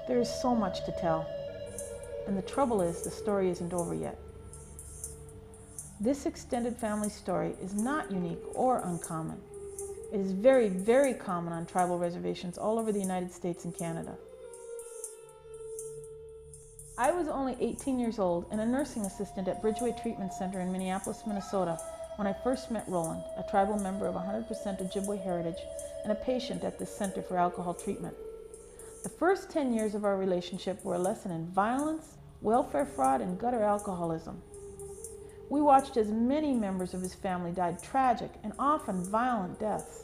There is so much to tell, and the trouble is the story isn't over yet. This extended family story is not unique or uncommon. It is very, very common on tribal reservations all over the United States and Canada. I was only 18 years old and a nursing assistant at Bridgeway Treatment Center in Minneapolis, Minnesota, when I first met Roland, a tribal member of 100% Ojibwe heritage and a patient at this center for alcohol treatment. The first 10 years of our relationship were a lesson in violence, welfare fraud, and gutter alcoholism. We watched as many members of his family died tragic and often violent deaths.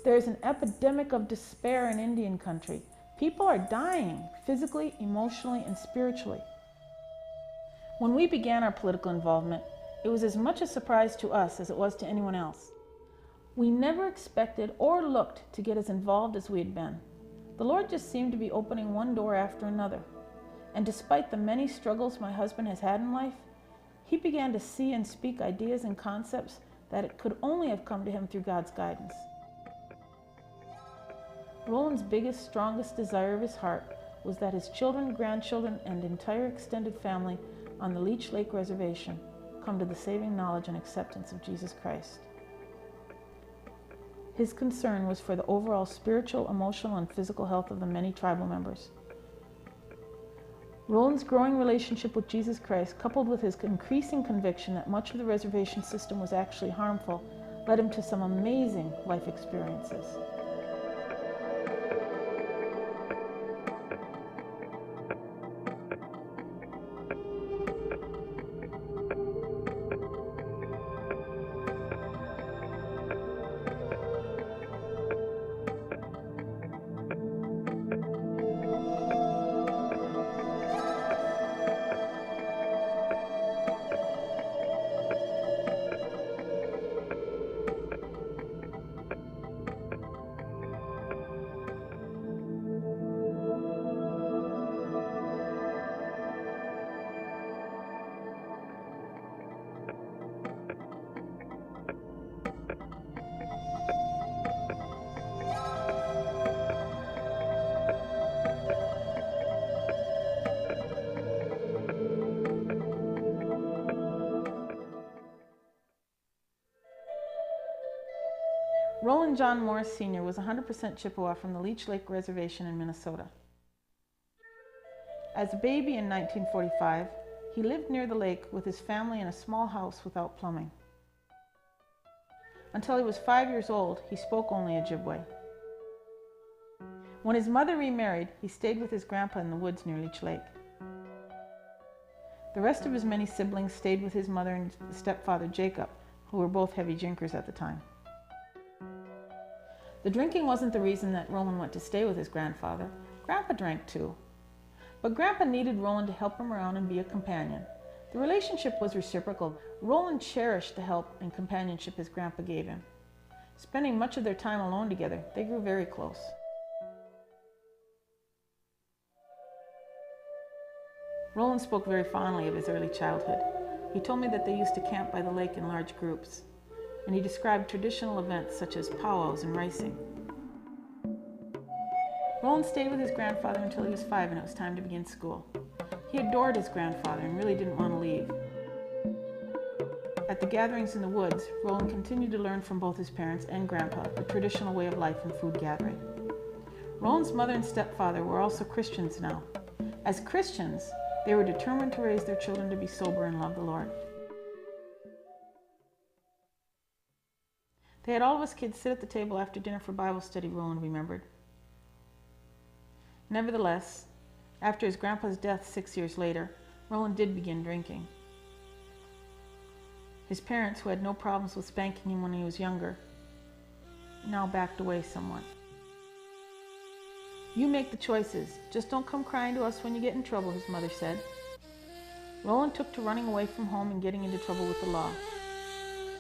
There is an epidemic of despair in Indian country. People are dying physically, emotionally, and spiritually. When we began our political involvement, it was as much a surprise to us as it was to anyone else. We never expected or looked to get as involved as we had been. The Lord just seemed to be opening one door after another. And despite the many struggles my husband has had in life, he began to see and speak ideas and concepts that it could only have come to him through God's guidance. Roland's biggest, strongest desire of his heart was that his children, grandchildren, and entire extended family on the Leech Lake Reservation come to the saving knowledge and acceptance of Jesus Christ. His concern was for the overall spiritual, emotional, and physical health of the many tribal members. Roland's growing relationship with Jesus Christ, coupled with his increasing conviction that much of the reservation system was actually harmful, led him to some amazing life experiences. Roland John Morris Sr. was 100% Chippewa from the Leech Lake Reservation in Minnesota. As a baby in 1945, he lived near the lake with his family in a small house without plumbing. Until he was 5 years old, he spoke only Ojibwe. When his mother remarried, he stayed with his grandpa in the woods near Leech Lake. The rest of his many siblings stayed with his mother and stepfather Jacob, who were both heavy drinkers at the time. The drinking wasn't the reason that Roland went to stay with his grandfather. Grandpa drank too. But Grandpa needed Roland to help him around and be a companion. The relationship was reciprocal. Roland cherished the help and companionship his grandpa gave him. Spending much of their time alone together, they grew very close. Roland spoke very fondly of his early childhood. He told me that they used to camp by the lake in large groups, and he described traditional events such as powwows and racing. Roland stayed with his grandfather until he was 5 and it was time to begin school. He adored his grandfather and really didn't want to leave. At the gatherings in the woods, Roland continued to learn from both his parents and Grandpa the traditional way of life and food gathering. Roland's mother and stepfather were also Christians now. As Christians, they were determined to raise their children to be sober and love the Lord. They had all of us kids sit at the table after dinner for Bible study, Roland remembered. Nevertheless, after his grandpa's death 6 years later, Roland did begin drinking. His parents, who had no problems with spanking him when he was younger, now backed away somewhat. "You make the choices. Just don't come crying to us when you get in trouble," his mother said. Roland took to running away from home and getting into trouble with the law.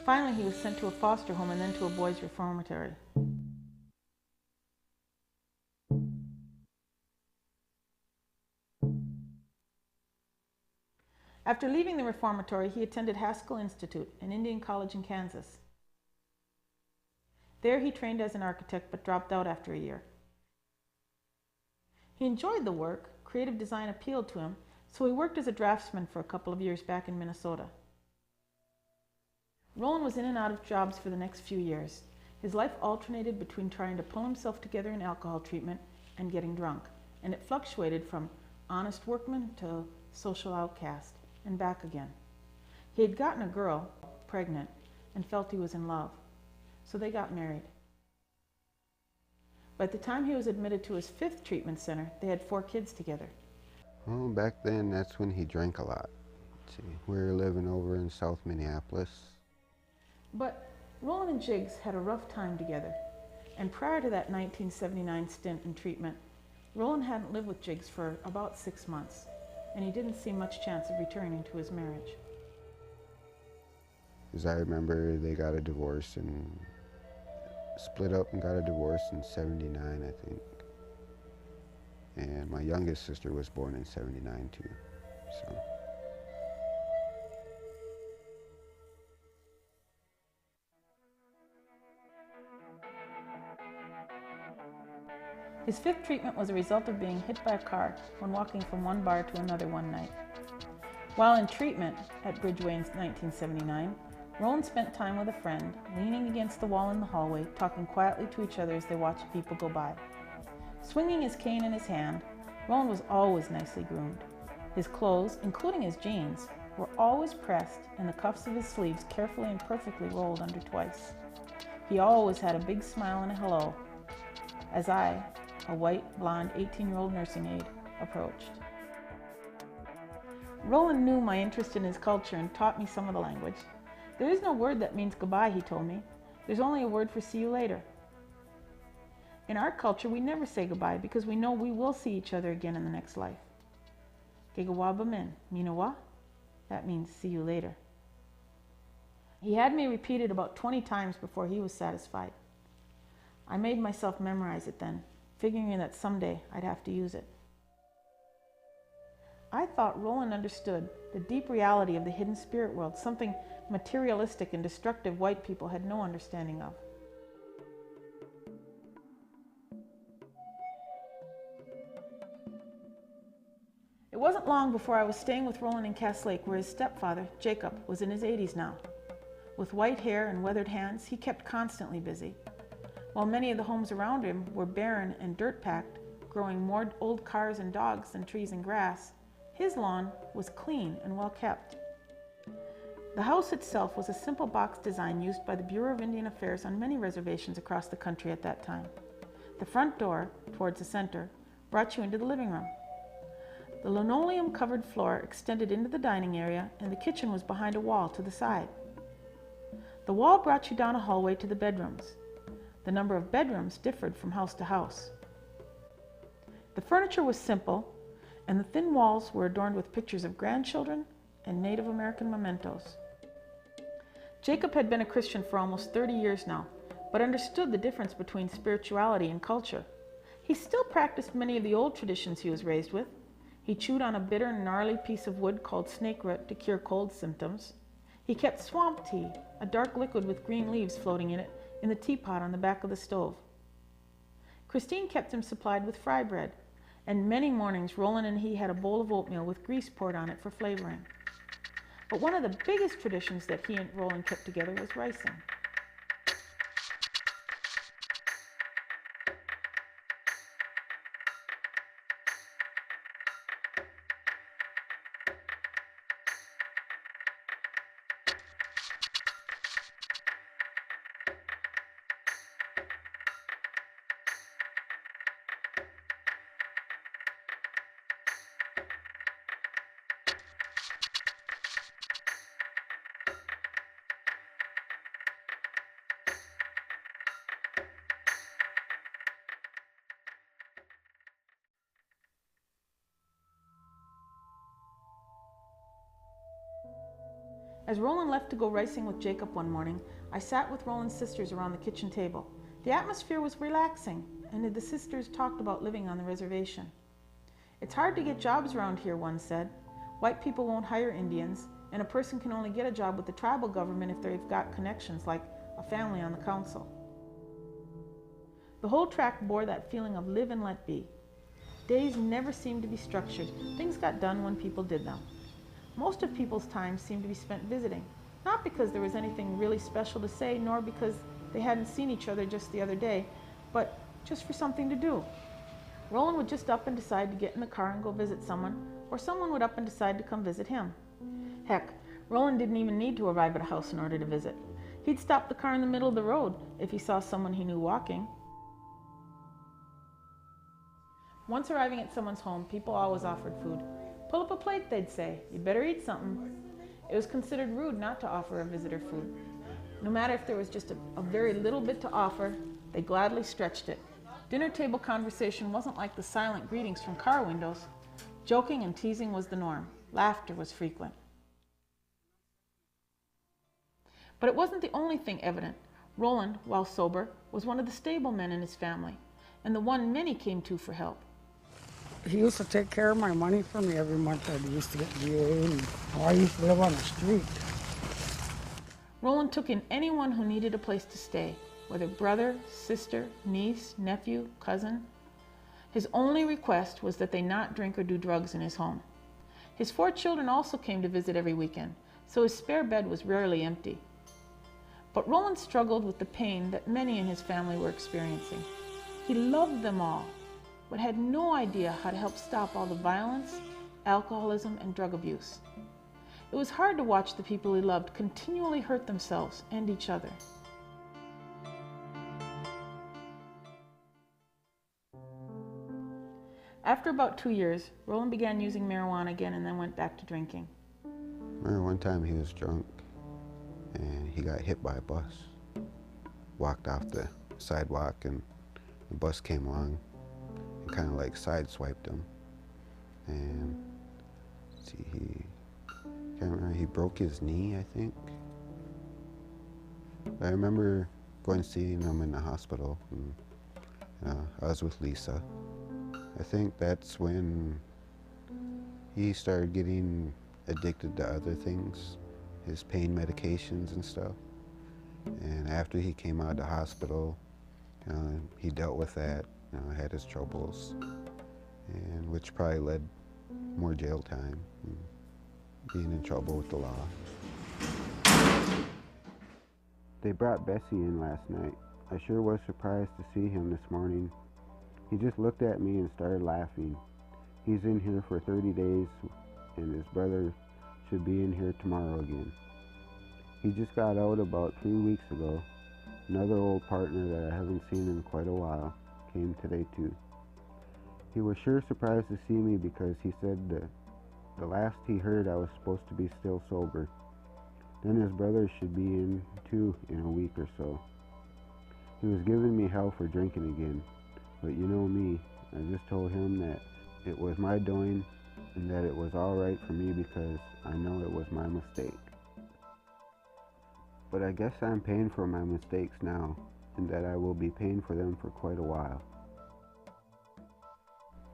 Finally, he was sent to a foster home and then to a boys' reformatory. After leaving the reformatory, he attended Haskell Institute, an Indian college in Kansas. There he trained as an architect but dropped out after a year. He enjoyed the work, creative design appealed to him, so he worked as a draftsman for a couple of years back in Minnesota. Roland was in and out of jobs for the next few years. His life alternated between trying to pull himself together in alcohol treatment and getting drunk, and it fluctuated from honest workman to social outcast, and back again. He had gotten a girl, pregnant, and felt he was in love, so they got married. By the time he was admitted to his 5th treatment center, they had 4 kids together. Well, back then, that's when he drank a lot. See, we were living over in South Minneapolis. But Roland and Jiggs had a rough time together, and prior to that 1979 stint in treatment, Roland hadn't lived with Jiggs for about 6 months, and he didn't see much chance of returning to his marriage. As I remember, they got a divorce and split up and got a divorce in '79, I think. And my youngest sister was born in '79 too, so. His 5th treatment was a result of being hit by a car when walking from one bar to another one night. While in treatment at Bridgeway in 1979, Roland spent time with a friend, leaning against the wall in the hallway, talking quietly to each other as they watched people go by. Swinging his cane in his hand, Roland was always nicely groomed. His clothes, including his jeans, were always pressed and the cuffs of his sleeves carefully and perfectly rolled under twice. He always had a big smile and a hello as I, a white, blonde, 18-year-old nursing aide, approached. Roland knew my interest in his culture and taught me some of the language. There is no word that means goodbye, he told me. There's only a word for see you later. In our culture, we never say goodbye because we know we will see each other again in the next life. Gegawabamin, minawa? That means see you later. He had me repeat it about 20 times before he was satisfied. I made myself memorize it then, figuring that someday I'd have to use it. I thought Roland understood the deep reality of the hidden spirit world, something materialistic and destructive white people had no understanding of. It wasn't long before I was staying with Roland in Cass Lake, where his stepfather, Jacob, was in his 80s now. With white hair and weathered hands, he kept constantly busy. While many of the homes around him were barren and dirt-packed, growing more old cars and dogs than trees and grass, his lawn was clean and well kept. The house itself was a simple box design used by the Bureau of Indian Affairs on many reservations across the country at that time. The front door, towards the center, brought you into the living room. The linoleum-covered floor extended into the dining area, and the kitchen was behind a wall to the side. The wall brought you down a hallway to the bedrooms. The number of bedrooms differed from house to house. The furniture was simple, and the thin walls were adorned with pictures of grandchildren and Native American mementos. Jacob had been a Christian for almost 30 years now, but understood the difference between spirituality and culture. He still practiced many of the old traditions he was raised with. He chewed on a bitter, gnarly piece of wood called snake root to cure cold symptoms. He kept swamp tea, a dark liquid with green leaves floating in it, in the teapot on the back of the stove. Christine kept him supplied with fry bread, and many mornings Roland and he had a bowl of oatmeal with grease poured on it for flavoring. But one of the biggest traditions that he and Roland kept together was ricing. As Roland left to go ricing with Jacob one morning, I sat with Roland's sisters around the kitchen table. The atmosphere was relaxing, and the sisters talked about living on the reservation. "It's hard to get jobs around here," one said. "White people won't hire Indians, and a person can only get a job with the tribal government if they've got connections, like a family on the council." The whole tract bore that feeling of live and let be. Days never seemed to be structured. Things got done when people did them. Most of people's time seemed to be spent visiting, not because there was anything really special to say, nor because they hadn't seen each other just the other day, but just for something to do. Roland would just up and decide to get in the car and go visit someone, or someone would up and decide to come visit him. Heck, Roland didn't even need to arrive at a house in order to visit. He'd stop the car in the middle of the road if he saw someone he knew walking. Once arriving at someone's home, people always offered food. "Pull up a plate," they'd say. "You better eat something." It was considered rude not to offer a visitor food. No matter if there was just a very little bit to offer, they gladly stretched it. Dinner table conversation wasn't like the silent greetings from car windows. Joking and teasing was the norm. Laughter was frequent. But it wasn't the only thing evident. Roland, while sober, was one of the stable men in his family, and the one many came to for help. He used to take care of my money for me every month. I used to get VA, and I used to live on the street. Roland took in anyone who needed a place to stay, whether brother, sister, niece, nephew, cousin. His only request was that they not drink or do drugs in his home. His 4 children also came to visit every weekend, so his spare bed was rarely empty. But Roland struggled with the pain that many in his family were experiencing. He loved them all, but had no idea how to help stop all the violence, alcoholism, and drug abuse. It was hard to watch the people he loved continually hurt themselves and each other. After about 2 years, Roland began using marijuana again and then went back to drinking. I remember one time he was drunk and he got hit by a bus. Walked off the sidewalk and the bus came along and kind of like sideswiped him. And can't remember, he broke his knee, I think. I remember going to see him in the hospital, and I was with Lisa. I think that's when he started getting addicted to other things, his pain medications and stuff. And after he came out of the hospital, he dealt with that, had his troubles, and which probably led more jail time, and being in trouble with the law. They brought Bessie in last night. I sure was surprised to see him this morning. He just looked at me and started laughing. He's in here for 30 days, and his brother should be in here tomorrow again. He just got out about 3 weeks ago. Another old partner that I haven't seen in quite a while came today too. He was sure surprised to see me because he said that the last he heard I was supposed to be still sober. Then his brother should be in too in a week or so. He was giving me hell for drinking again, but you know me, I just told him that it was my doing and that it was all right for me because I know it was my mistake. But I guess I'm paying for my mistakes now, and that I will be paying for them for quite a while.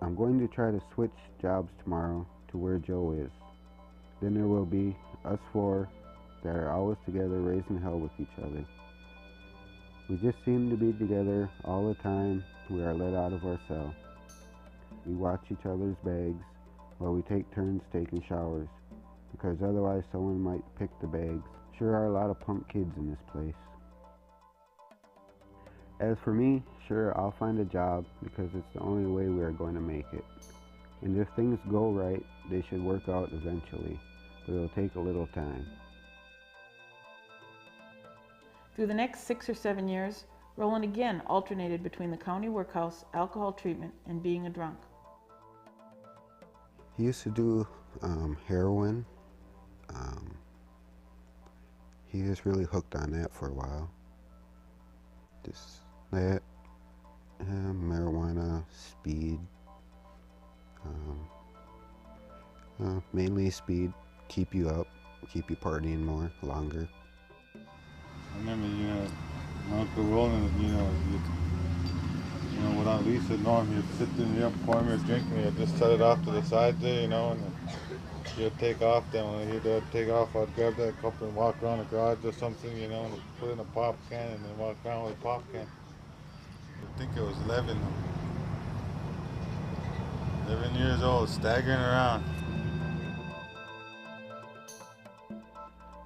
I'm going to try to switch jobs tomorrow to where Joe is. Then there will be us 4 that are always together raising hell with each other. We just seem to be together all the time we are let out of our cell. We watch each other's bags while we take turns taking showers, because otherwise someone might pick the bags. Sure are a lot of punk kids in this place. As for me, sure, I'll find a job because it's the only way we are going to make it. And if things go right, they should work out eventually, but it'll take a little time. Through the next 6 or 7 years, Roland again alternated between the county workhouse, alcohol treatment, and being a drunk. He used to do heroin. He was really hooked on that for a while. Just that, marijuana, speed, mainly speed, keep you up, keep you partying more, longer. I remember, my Uncle Roland, without Lisa knowing, he'd sit in the pour me a drink and he'd just set it off to the side there, and then he'd take off. Then when he'd take off, I'd grab that cup and walk around the garage or something, and put it in a pop can and then walk around with a pop can. I think it was 11. 11 years old, staggering around.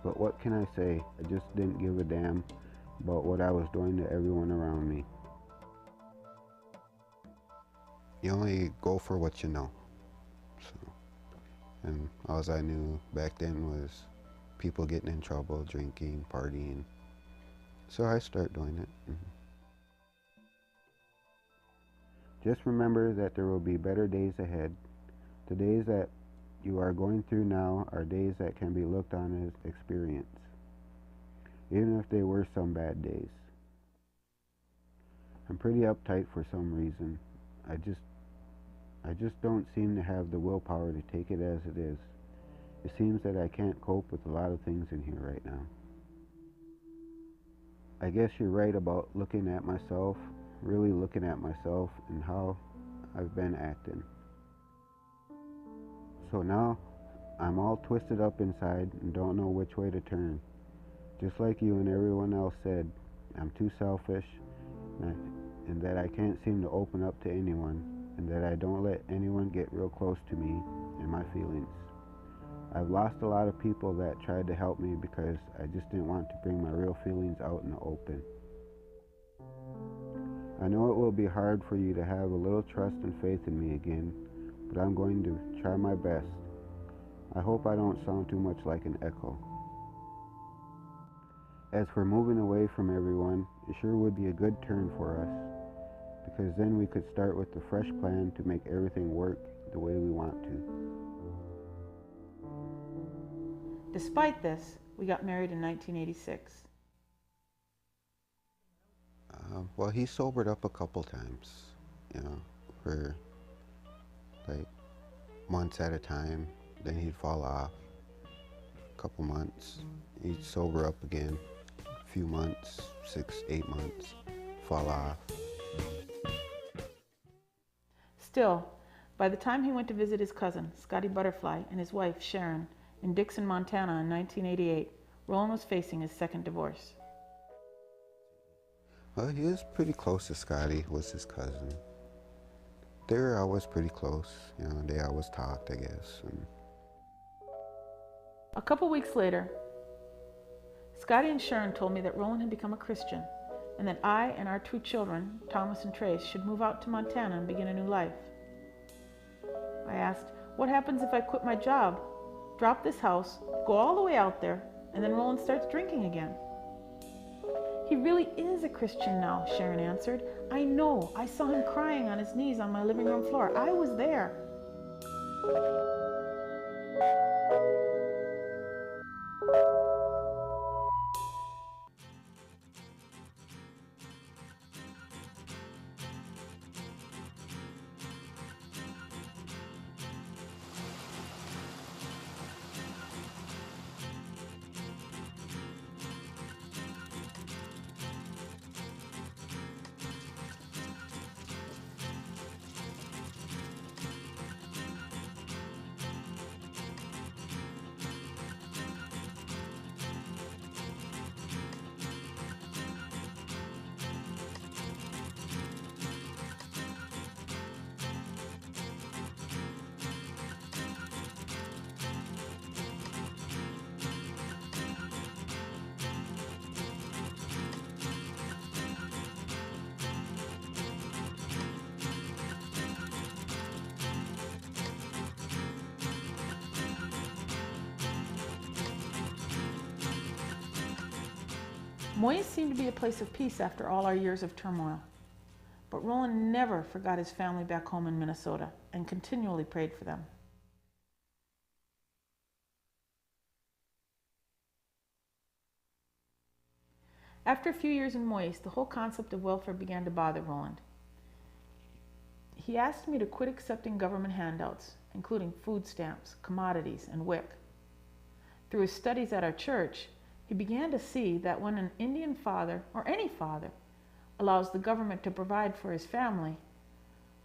But what can I say? I just didn't give a damn about what I was doing to everyone around me. You only go for what you know. So, and all I knew back then was people getting in trouble, drinking, partying. So I started doing it. Just remember that there will be better days ahead. The days that you are going through now are days that can be looked on as experience, even if they were some bad days. I'm pretty uptight for some reason. I just don't seem to have the willpower to take it as it is. It seems that I can't cope with a lot of things in here right now. I guess you're right about looking at myself, really looking at myself and how I've been acting. So now I'm all twisted up inside and don't know which way to turn. Just like you and everyone else said, I'm too selfish and that I can't seem to open up to anyone, and that I don't let anyone get real close to me and my feelings. I've lost a lot of people that tried to help me because I just didn't want to bring my real feelings out in the open. I know it will be hard for you to have a little trust and faith in me again, but I'm going to try my best. I hope I don't sound too much like an echo. As for moving away from everyone, it sure would be a good turn for us, because then we could start with a fresh plan to make everything work the way we want to. Despite this, we got married in 1986. Well, he sobered up a couple times, for like months at a time. Then he'd fall off. A couple months, he'd sober up again. A few months, 6, 8 months, fall off. Still, by the time he went to visit his cousin, Scotty Butterfly, and his wife, Sharon, in Dixon, Montana in 1988, Roland was facing his second divorce. Well, he was pretty close to Scotty, was his cousin. They were always pretty close, they always talked, I guess. A couple weeks later, Scotty and Sharon told me that Roland had become a Christian and that I and our 2 children, Thomas and Trace, should move out to Montana and begin a new life. I asked, what happens if I quit my job, drop this house, go all the way out there, and then Roland starts drinking again? He really is a Christian now, Sharon answered. I know. I saw him crying on his knees on my living room floor. I was there. Moise seemed to be a place of peace after all our years of turmoil. But Roland never forgot his family back home in Minnesota and continually prayed for them. After a few years in Moise, the whole concept of welfare began to bother Roland. He asked me to quit accepting government handouts, including food stamps, commodities, and WIC. Through his studies at our church, he began to see that when an Indian father, or any father, allows the government to provide for his family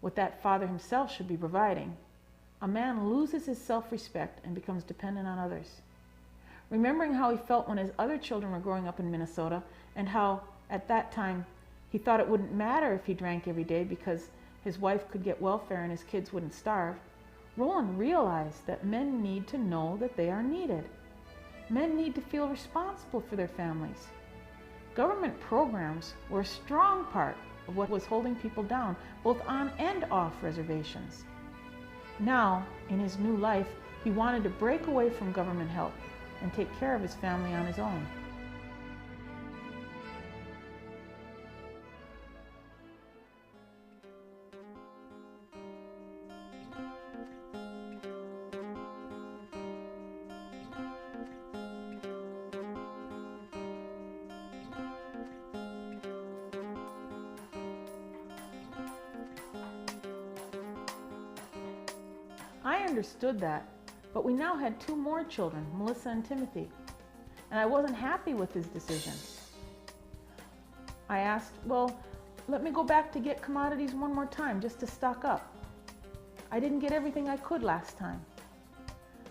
what that father himself should be providing, a man loses his self-respect and becomes dependent on others. Remembering how he felt when his other children were growing up in Minnesota, and how at that time he thought it wouldn't matter if he drank every day because his wife could get welfare and his kids wouldn't starve, Roland realized that men need to know that they are needed. Men need to feel responsible for their families. Government programs were a strong part of what was holding people down, both on and off reservations. Now, in his new life, he wanted to break away from government help and take care of his family on his own. I understood that, but we now had 2 more children, Melissa and Timothy, and I wasn't happy with his decision. I asked, well, let me go back to get commodities one more time just to stock up. I didn't get everything I could last time.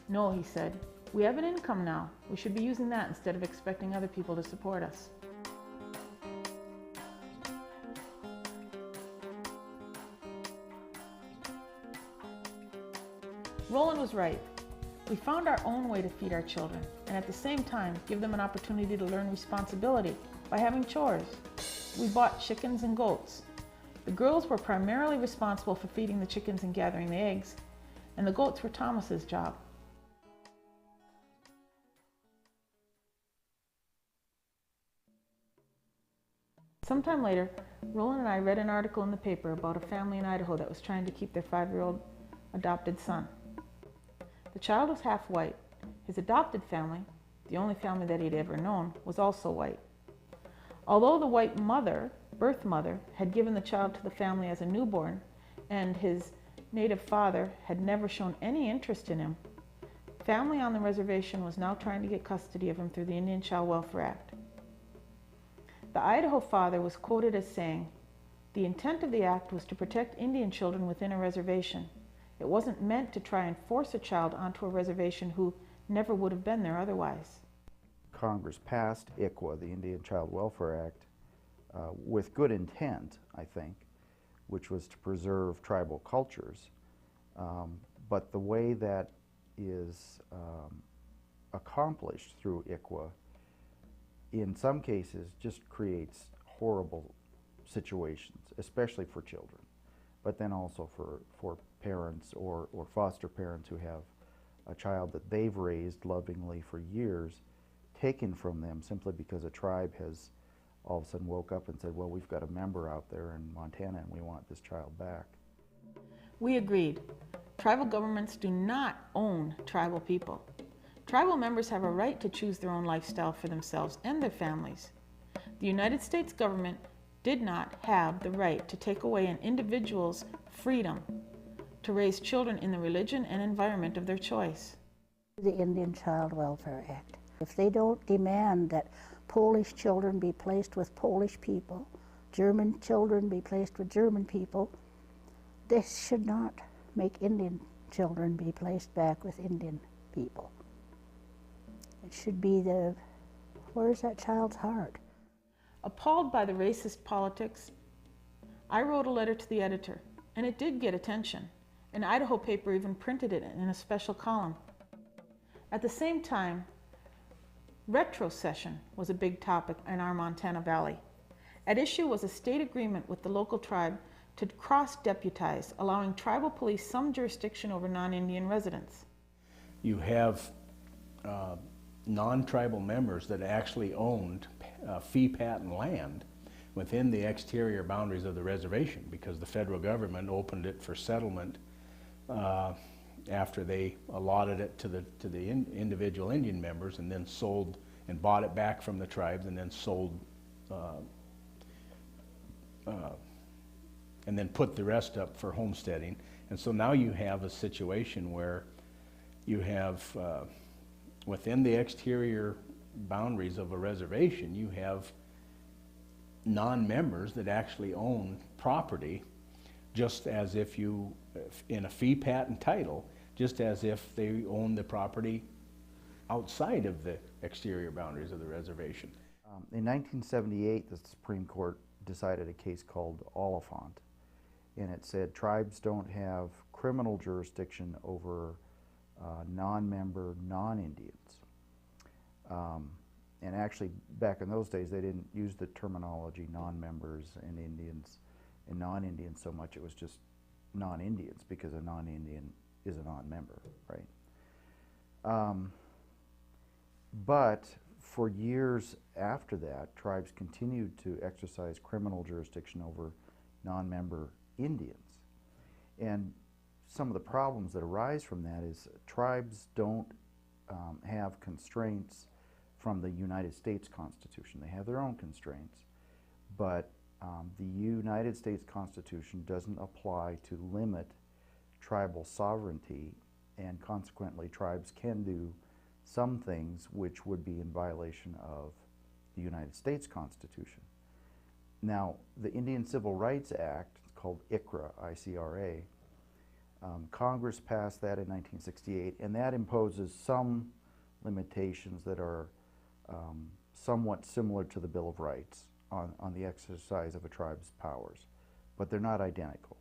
No, he said, we have an income now. We should be using that instead of expecting other people to support us. Roland was right. We found our own way to feed our children and at the same time give them an opportunity to learn responsibility by having chores. We bought chickens and goats. The girls were primarily responsible for feeding the chickens and gathering the eggs, and the goats were Thomas's job. Sometime later, Roland and I read an article in the paper about a family in Idaho that was trying to keep their 5-year-old adopted son. The child was half white. His adopted family, the only family that he'd ever known, was also white. Although the white mother, birth mother, had given the child to the family as a newborn, and his native father had never shown any interest in him, family on the reservation was now trying to get custody of him through the Indian Child Welfare Act. The Idaho father was quoted as saying, "The intent of the act was to protect Indian children within a reservation. It wasn't meant to try and force a child onto a reservation who never would have been there otherwise." Congress passed ICWA, the Indian Child Welfare Act, with good intent, I think, which was to preserve tribal cultures. But the way that is accomplished through ICWA, in some cases, just creates horrible situations, especially for children, but then also for parents or foster parents who have a child that they've raised lovingly for years taken from them simply because a tribe has all of a sudden woke up and said, well, we've got a member out there in Montana and we want this child back. We agreed. Tribal governments do not own tribal people. Tribal members have a right to choose their own lifestyle for themselves and their families. The United States government did not have the right to take away an individual's freedom to raise children in the religion and environment of their choice. The Indian Child Welfare Act. If they don't demand that Polish children be placed with Polish people, German children be placed with German people, they should not make Indian children be placed back with Indian people. It should be where's that child's heart? Appalled by the racist politics, I wrote a letter to the editor, and it did get attention. An Idaho paper even printed it in a special column. At the same time, retrocession was a big topic in our Montana Valley. At issue was a state agreement with the local tribe to cross-deputize, allowing tribal police some jurisdiction over non-Indian residents. You have non-tribal members that actually owned fee patent land within the exterior boundaries of the reservation because the federal government opened it for settlement after they allotted it to the individual Indian members and then sold and bought it back from the tribes and then sold and then put the rest up for homesteading. And so now you have a situation where you have within the exterior boundaries of a reservation, you have non-members that actually own property just as if you, in a fee patent title, just as if they own the property outside of the exterior boundaries of the reservation. In 1978, the Supreme Court decided a case called Oliphant, and it said tribes don't have criminal jurisdiction over non-member non-Indians. And actually, back in those days, they didn't use the terminology non-members and Indians and non-Indians so much. It was just non-Indians, because a non-Indian is a non-member, right? But for years after that, tribes continued to exercise criminal jurisdiction over non-member Indians. And some of the problems that arise from that is tribes don't have constraints from the United States Constitution. They have their own constraints, but the United States Constitution doesn't apply to limit tribal sovereignty, and consequently tribes can do some things which would be in violation of the United States Constitution. Now, the Indian Civil Rights Act, called ICRA, I-C-R-A, Congress passed that in 1968, and that imposes some limitations that are somewhat similar to the Bill of Rights on the exercise of a tribe's powers, but they're not identical.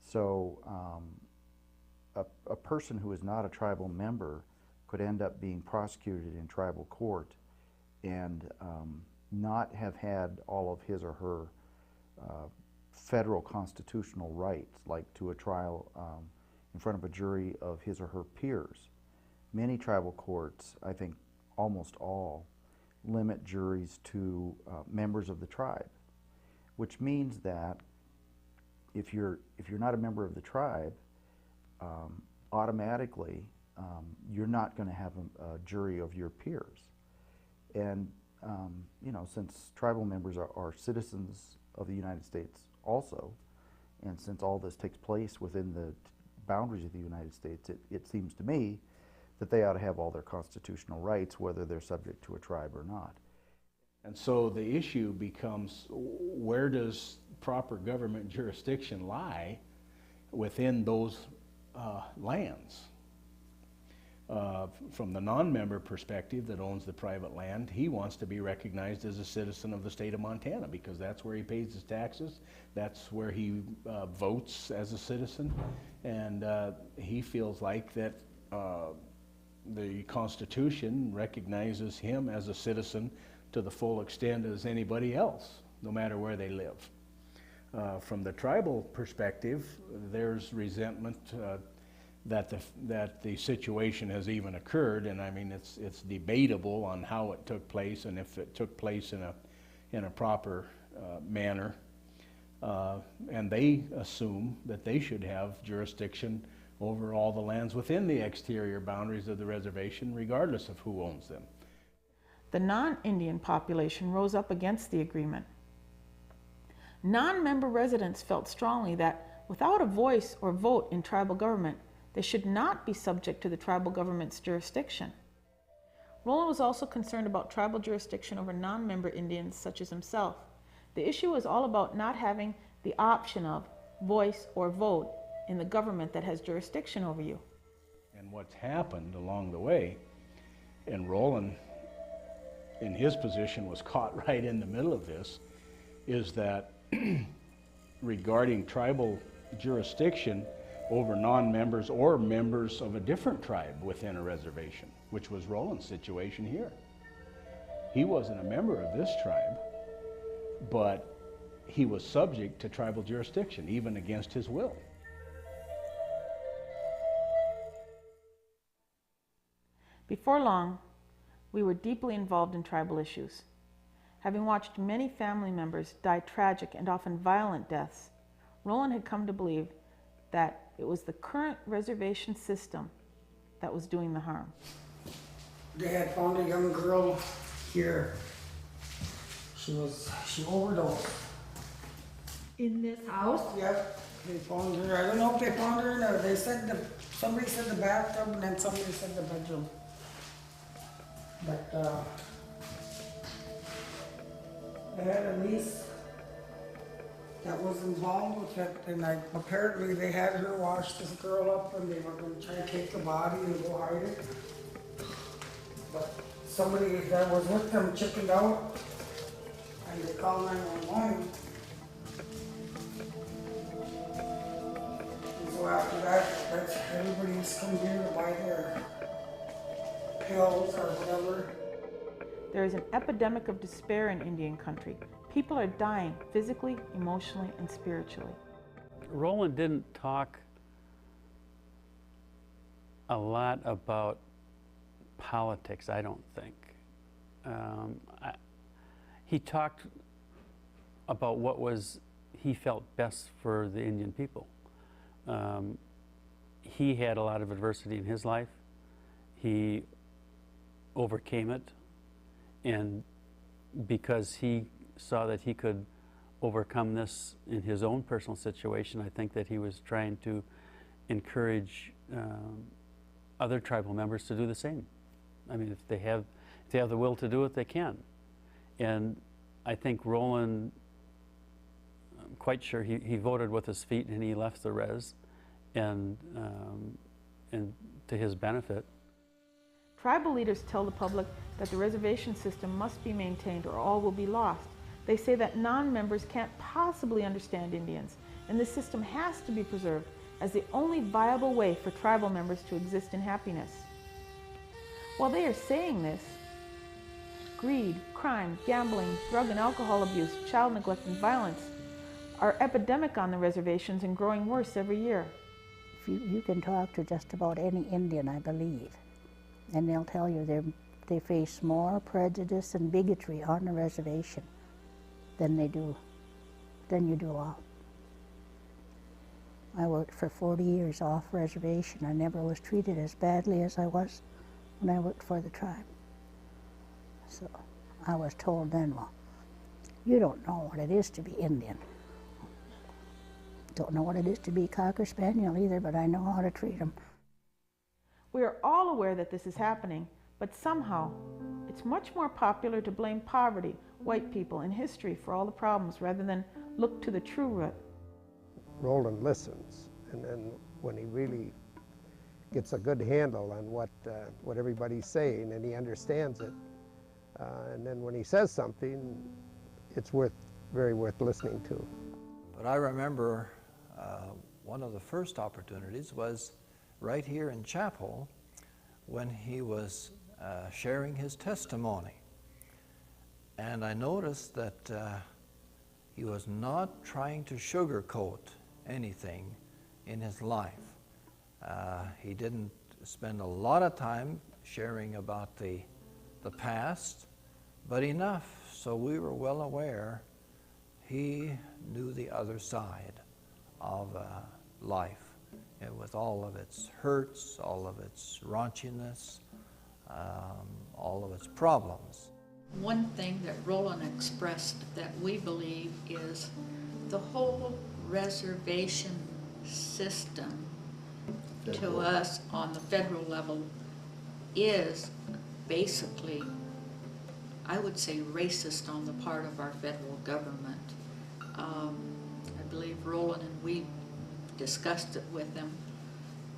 So a person who is not a tribal member could end up being prosecuted in tribal court and not have had all of his or her federal constitutional rights, like to a trial in front of a jury of his or her peers. Many tribal courts, I think almost all, limit juries to members of the tribe, which means that if you're not a member of the tribe, automatically you're not going to have a jury of your peers. And you know, since tribal members are citizens of the United States also, and since all this takes place within the boundaries of the United States, it seems to me that they ought to have all their constitutional rights, whether they're subject to a tribe or not. And so the issue becomes, where does proper government jurisdiction lie within those lands? From the non-member perspective that owns the private land, he wants to be recognized as a citizen of the state of Montana, because that's where he pays his taxes, that's where he votes as a citizen, and he feels like that the Constitution recognizes him as a citizen to the full extent as anybody else, no matter where they live. From the tribal perspective, there's resentment that the situation has even occurred, and I mean it's debatable on how it took place and if it took place in a proper manner, and they assume that they should have jurisdiction over all the lands within the exterior boundaries of the reservation, regardless of who owns them. The non-Indian population rose up against the agreement. Non-member residents felt strongly that without a voice or vote in tribal government, they should not be subject to the tribal government's jurisdiction. Roland was also concerned about tribal jurisdiction over non-member Indians such as himself. The issue was all about not having the option of voice or vote in the government that has jurisdiction over you. And what's happened along the way, and Roland in his position was caught right in the middle of this, is that regarding tribal jurisdiction over non-members or members of a different tribe within a reservation, which was Roland's situation here. He wasn't a member of this tribe, but he was subject to tribal jurisdiction, even against his will. Before long, we were deeply involved in tribal issues. Having watched many family members die tragic and often violent deaths, Roland had come to believe that it was the current reservation system that was doing the harm. They had found a young girl here. She overdosed. In this house? Yep, they found her. I don't know if they found her in there. They said somebody said the bathtub, and then somebody said the bedroom. But they had a niece that was involved with it, and apparently they had her wash this girl up, and they were going to try to take the body and go hide it. But somebody that was with them chickened out, and they called 911. So after that, that's everybody's come here to buy their pills or whatever. There is an epidemic of despair in Indian country. People are dying physically, emotionally, and spiritually. Roland didn't talk a lot about politics, I don't think. He talked about what he felt best for the Indian people. He had a lot of adversity in his life. He overcame it, and because he saw that he could overcome this in his own personal situation, I think that he was trying to encourage other tribal members to do the same. I mean, if they have the will to do it, they can. And I think Roland, I'm quite sure he voted with his feet and he left the res, and to his benefit. Tribal leaders tell the public that the reservation system must be maintained or all will be lost. They say that non-members can't possibly understand Indians, and the system has to be preserved as the only viable way for tribal members to exist in happiness. While they are saying this, greed, crime, gambling, drug and alcohol abuse, child neglect, and violence are epidemic on the reservations and growing worse every year. You can talk to just about any Indian, I believe, and they'll tell you they face more prejudice and bigotry on the reservation than you do off. I worked for 40 years off reservation. I never was treated as badly as I was when I worked for the tribe. So I was told then, well, you don't know what it is to be Indian. Don't know what it is to be Cocker Spaniel either, but I know how to treat them. We are all aware that this is happening, but somehow it's much more popular to blame poverty, white people, and history for all the problems rather than look to the true root. Roland listens, and then when he really gets a good handle on what everybody's saying and he understands it, and then when he says something, it's very worth listening to. But I remember one of the first opportunities was right here in chapel when he was sharing his testimony. And I noticed that he was not trying to sugarcoat anything in his life. He didn't spend a lot of time sharing about the past, but enough so we were well aware he knew the other side of life, and with all of its hurts, all of its raunchiness, all of its problems. One thing that Roland expressed that we believe is the whole reservation system to us on the federal level is basically, I would say, racist on the part of our federal government. I believe Roland and we discussed it with him,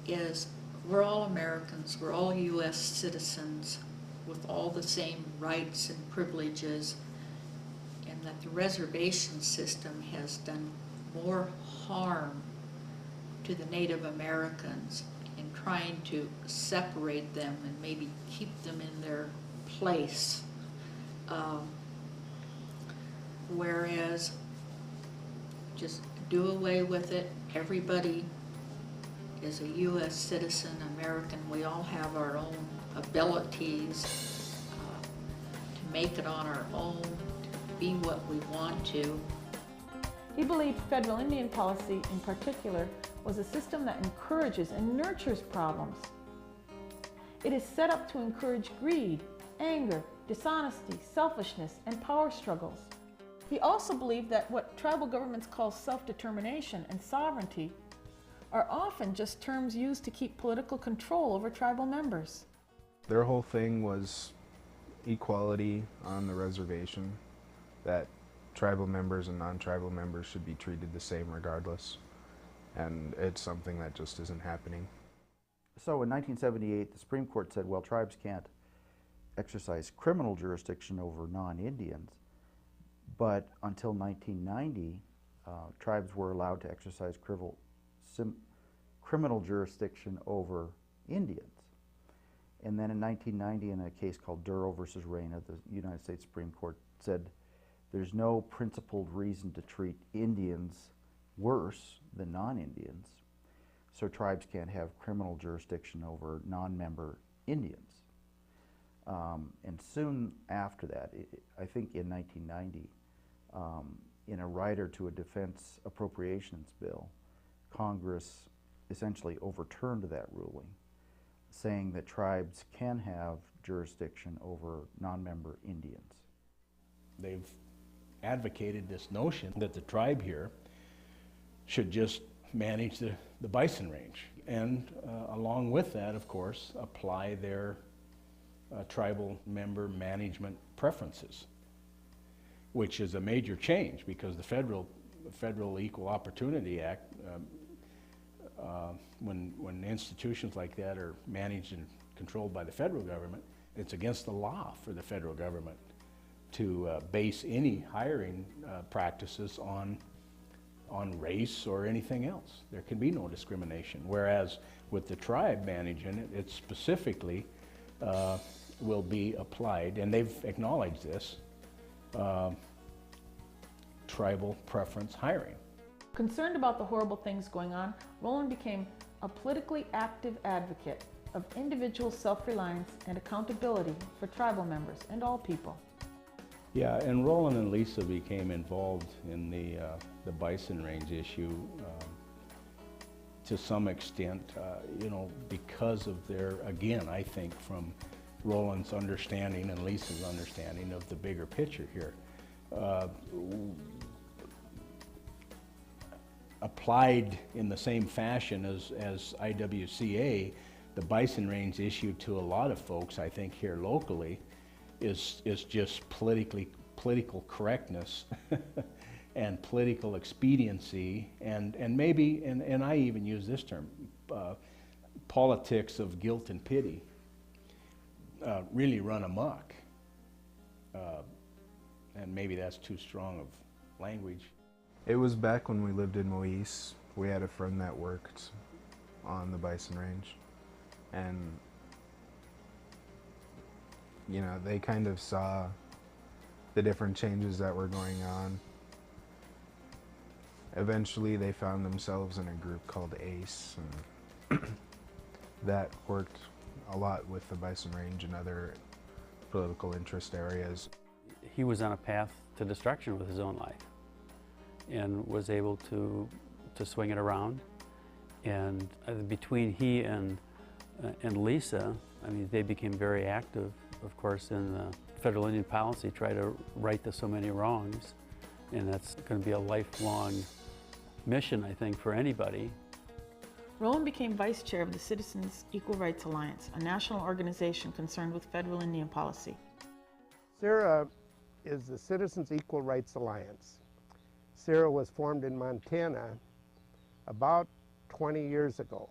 is we're all Americans, we're all U.S. citizens with all the same rights and privileges, and that the reservation system has done more harm to the Native Americans in trying to separate them and maybe keep them in their place. Whereas just do away with it, everybody is a U.S. citizen, American, we all have our own abilities to make it on our own, to be what we want to. He believed federal Indian policy in particular was a system that encourages and nurtures problems. It is set up to encourage greed, anger, dishonesty, selfishness, and power struggles. He also believed that what tribal governments call self-determination and sovereignty are often just terms used to keep political control over tribal members. Their whole thing was equality on the reservation, that tribal members and non-tribal members should be treated the same regardless, and it's something that just isn't happening. So in 1978, the Supreme Court said, well, tribes can't exercise criminal jurisdiction over non-Indians, but until 1990, tribes were allowed to exercise criminal jurisdiction over Indians. And then in 1990, in a case called Duro versus Reyna, the United States Supreme Court said there's no principled reason to treat Indians worse than non-Indians, so tribes can't have criminal jurisdiction over non-member Indians. And soon after that, I think in 1990, in a rider to a defense appropriations bill, Congress essentially overturned that ruling, saying that tribes can have jurisdiction over non-member Indians. They've advocated this notion that the tribe here should just manage the bison range, and along with that, of course, apply their tribal member management preferences, which is a major change because the Federal Equal Opportunity Act, when institutions like that are managed and controlled by the federal government, it's against the law for the federal government to base any hiring practices on race or anything else. There can be no discrimination. Whereas with the tribe managing it, it specifically will be applied, and they've acknowledged this, tribal preference hiring. Concerned about the horrible things going on, Roland became a politically active advocate of individual self-reliance and accountability for tribal members and all people. Yeah, and Roland and Lisa became involved in the bison range issue to some extent, you know, because of their, again, I think from Roland's understanding and Lisa's understanding of the bigger picture here. Applied in the same fashion as IWCA, the bison range issue to a lot of folks, I think here locally, is just political correctness and political expediency, and maybe, and I even use this term, politics of guilt and pity really run amok. And maybe that's too strong of language. It was back when we lived in Moise. We had a friend that worked on the bison range, and you know, they kind of saw the different changes that were going on. Eventually they found themselves in a group called ACE, and that worked a lot with the bison range and other political interest areas. He was on a path to destruction with his own life and was able to swing it around. And between he and Lisa, I mean, they became very active, of course, in the federal Indian policy, try to right so many wrongs. And that's going to be a lifelong mission, I think, for anybody. Roland became vice chair of the Citizens Equal Rights Alliance, a national organization concerned with federal Indian policy. CIRA is the Citizens Equal Rights Alliance. CIRA was formed in Montana about 20 years ago,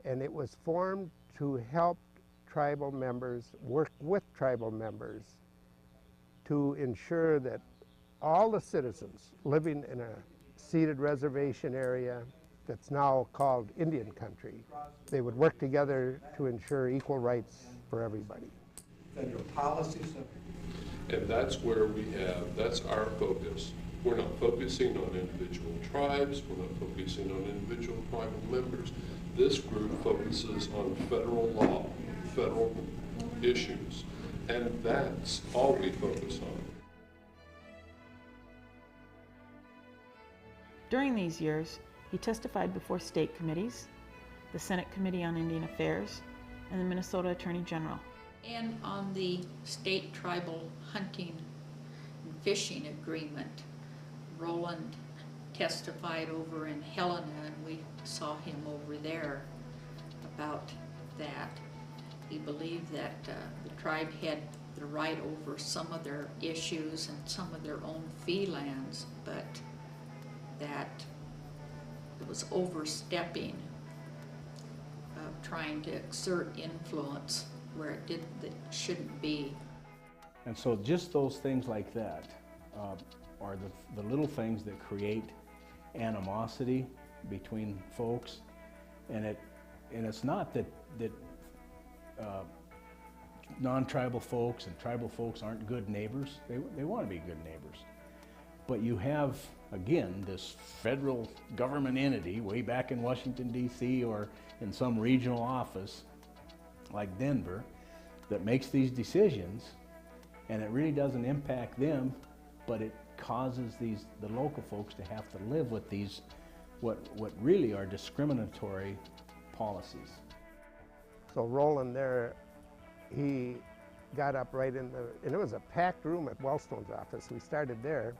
and it was formed to help tribal members, work with tribal members to ensure that all the citizens living in a ceded reservation area that's now called Indian country, they would work together to ensure equal rights for everybody. Federal policies. And that's where that's our focus. We're not focusing on individual tribes, we're not focusing on individual tribal members. This group focuses on federal law, federal issues, and that's all we focus on. During these years, he testified before state committees, the Senate Committee on Indian Affairs, and the Minnesota Attorney General. And on the state tribal hunting and fishing agreement, Roland testified over in Helena, and we saw him over there about that. He believed that the tribe had the right over some of their issues and some of their own fee lands, but that it was overstepping of trying to exert influence where it shouldn't be. And so just those things like that are the little things that create animosity between folks, And it's not that non-tribal folks and tribal folks aren't good neighbors. They want to be good neighbors. But you have, again, this federal government entity way back in Washington, D.C. or in some regional office like Denver that makes these decisions, and it really doesn't impact them, but it causes the local folks to have to live with these, what really are discriminatory policies. So Roland there, he got up right in the, and it was a packed room at Wellstone's office. We started there,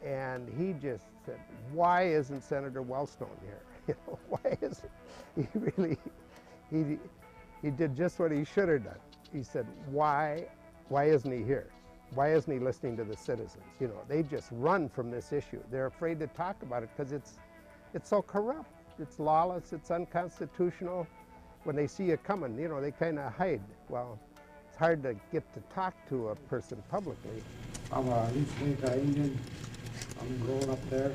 and he just said, why isn't Senator Wellstone here? You know, why isn't, he really, he did just what he should have done. He said, why isn't he here? Why isn't he listening to the citizens? You know, they just run from this issue. They're afraid to talk about it because it's so corrupt. It's lawless, it's unconstitutional. When they see it coming, you know, they kind of hide. Well, it's hard to get to talk to a person publicly. I'm a East Lake Indian. I'm growing up there,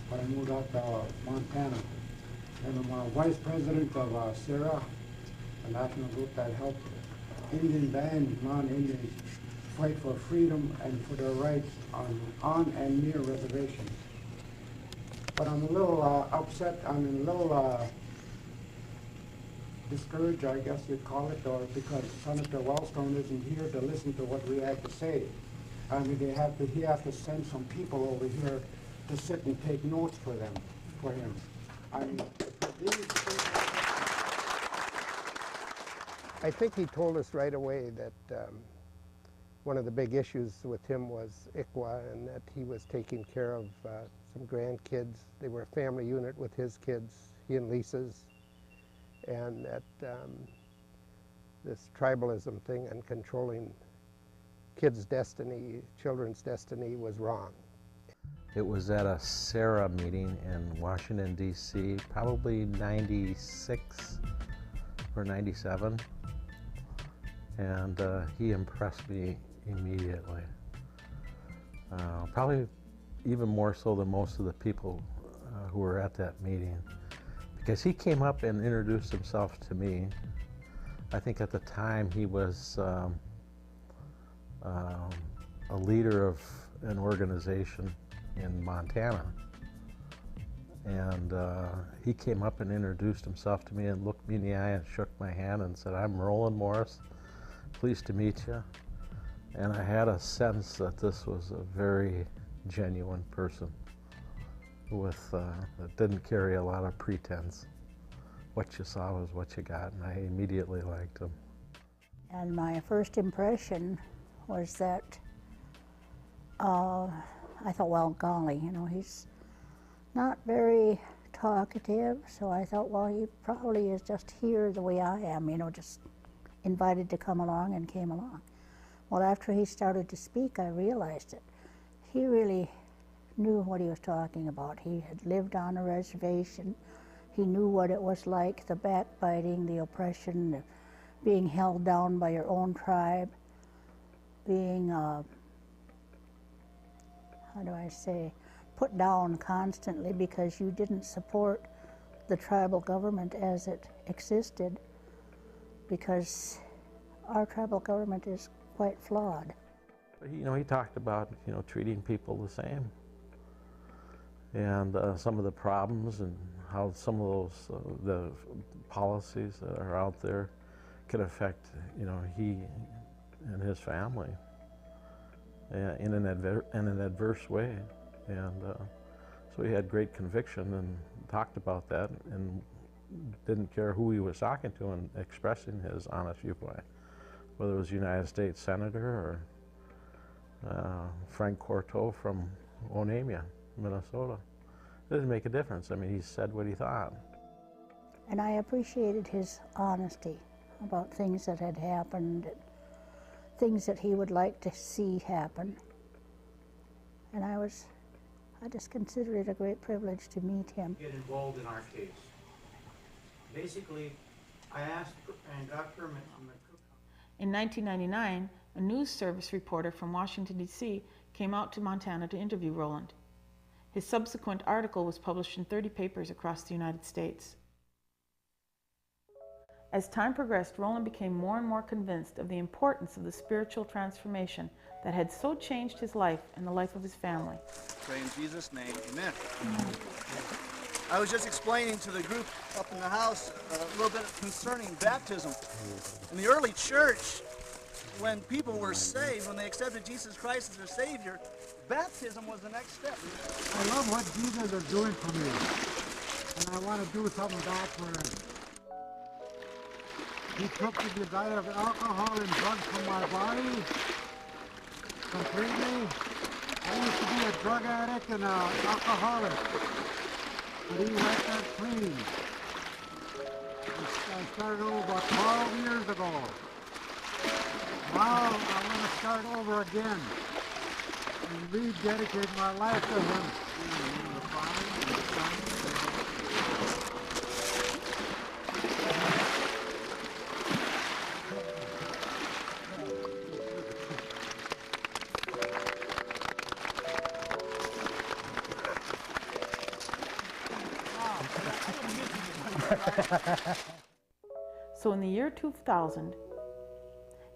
but I moved out to Montana. And I'm a vice president of SERA, a national group that helped Indians and non-Indians fight for freedom and for their rights on and near reservations. But I'm a little upset, I'm a little discouraged, I guess you'd call it, or because Senator Wellstone isn't here to listen to what we have to say. I mean, he has to send some people over here to sit and take notes for him. I mean, I think he told us right away that one of the big issues with him was ICWA, and that he was taking care of some grandkids. They were a family unit with his kids, he and Lisa's, and that this tribalism thing and controlling kids' destiny, children's destiny, was wrong. It was at a SERA meeting in Washington, D.C., probably 96 or 97, and he impressed me immediately. Probably even more so than most of the people who were at that meeting, because he came up and introduced himself to me. I think at the time he was a leader of an organization in Montana, and he came up and introduced himself to me and looked me in the eye and shook my hand and said, "I'm Roland Morris, pleased to meet you." And I had a sense that this was a very genuine person with that didn't carry a lot of pretense. What you saw was what you got, and I immediately liked him. And my first impression was that I thought, well, golly, you know, he's not very talkative, so I thought, well, he probably is just here the way I am, you know, just invited to come along and came along. Well, after he started to speak, I realized that he really knew what he was talking about. He had lived on a reservation. He knew what it was like, the backbiting, the oppression, the being held down by your own tribe, being, how do I say, put down constantly because you didn't support the tribal government as it existed, because our tribal government is quite flawed. You know, he talked about, you know, treating people the same, and some of the problems and how some of those the policies that are out there could affect, you know, he and his family in an adverse way, and so he had great conviction and talked about that and didn't care who he was talking to and expressing his honest viewpoint, whether it was United States Senator or Frank Corto from Onamia, Minnesota. It didn't make a difference. I mean, he said what he thought. And I appreciated his honesty about things that had happened, things that he would like to see happen. And I just considered it a great privilege to meet him. Get involved in our case. Basically, I asked and got permit from the cook. In 1999, a news service reporter from Washington, D.C. came out to Montana to interview Roland. His subsequent article was published in 30 papers across the United States. As time progressed, Roland became more and more convinced of the importance of the spiritual transformation that had so changed his life and the life of his family. Pray in Jesus' name, amen. I was just explaining to the group up in the house a little bit concerning baptism. In the early church, when people were saved, when they accepted Jesus Christ as their Savior, baptism was the next step. I love what Jesus is doing for me, and I want to do something back for him. He took the desire of alcohol and drugs from my body completely. I used to be a drug addict and an alcoholic, but he wiped that clean. I started over about 12 years ago. Now I want to start over again and rededicate my life to him. So in the year 2000,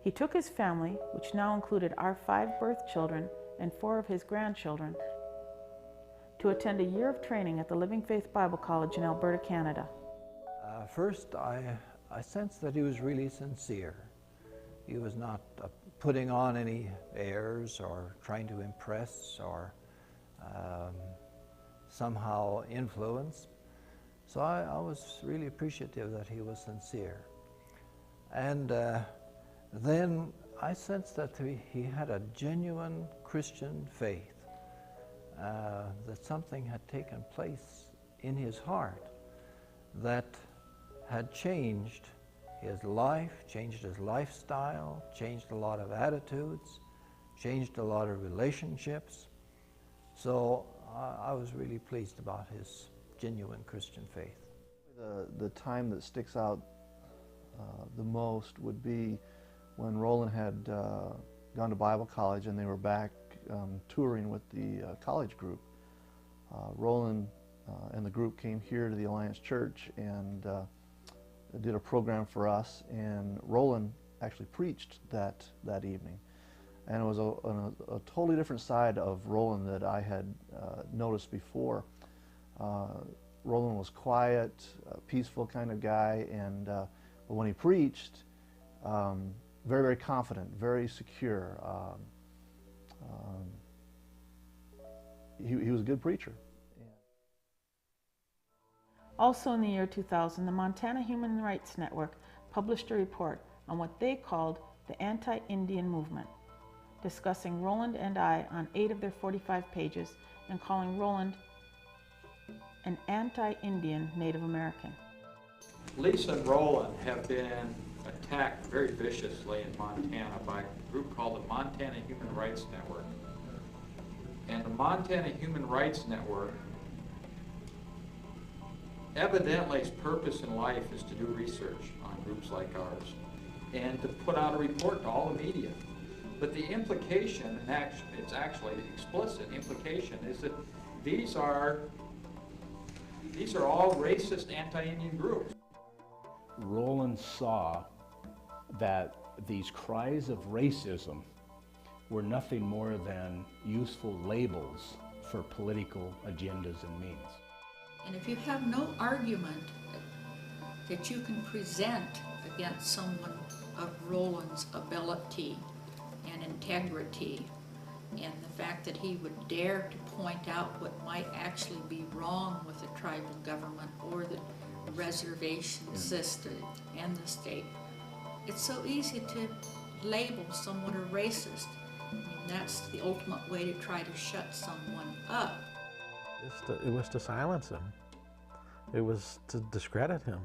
he took his family, which now included our 5 birth children and 4 of his grandchildren, to attend a year of training at the Living Faith Bible College in Alberta, Canada. First, I sensed that he was really sincere. He was not putting on any airs or trying to impress or somehow influence. So I was really appreciative that he was sincere. And then I sensed that he had a genuine Christian faith, that something had taken place in his heart that had changed his life, changed his lifestyle, changed a lot of attitudes, changed a lot of relationships. So I was really pleased about his genuine Christian faith. The time that sticks out the most would be when Roland had gone to Bible college and they were back touring with the college group. Roland and the group came here to the Alliance Church and did a program for us, and Roland actually preached that evening. And it was a totally different side of Roland that I had noticed before. Roland was quiet, a peaceful kind of guy, and but when he preached, very, very confident, very secure. He was a good preacher. Also in the year 2000, the Montana Human Rights Network published a report on what they called the anti-Indian movement, discussing Roland and I on 8 of their 45 pages and calling Roland an anti-Indian Native American. Lisa and Roland have been attacked very viciously in Montana by a group called the Montana Human Rights Network. And the Montana Human Rights Network, evidently its purpose in life is to do research on groups like ours and to put out a report to all the media. But the implication, and it's actually the explicit implication, is that these are all racist anti-Indian groups. Roland saw that these cries of racism were nothing more than useful labels for political agendas and means. And if you have no argument that you can present against someone of Roland's ability and integrity, and the fact that he would dare to point out what might actually be wrong with the tribal government or the reservation system and the state, it's so easy to label someone a racist. I mean, that's the ultimate way to try to shut someone up. It was to silence him. It was to discredit him.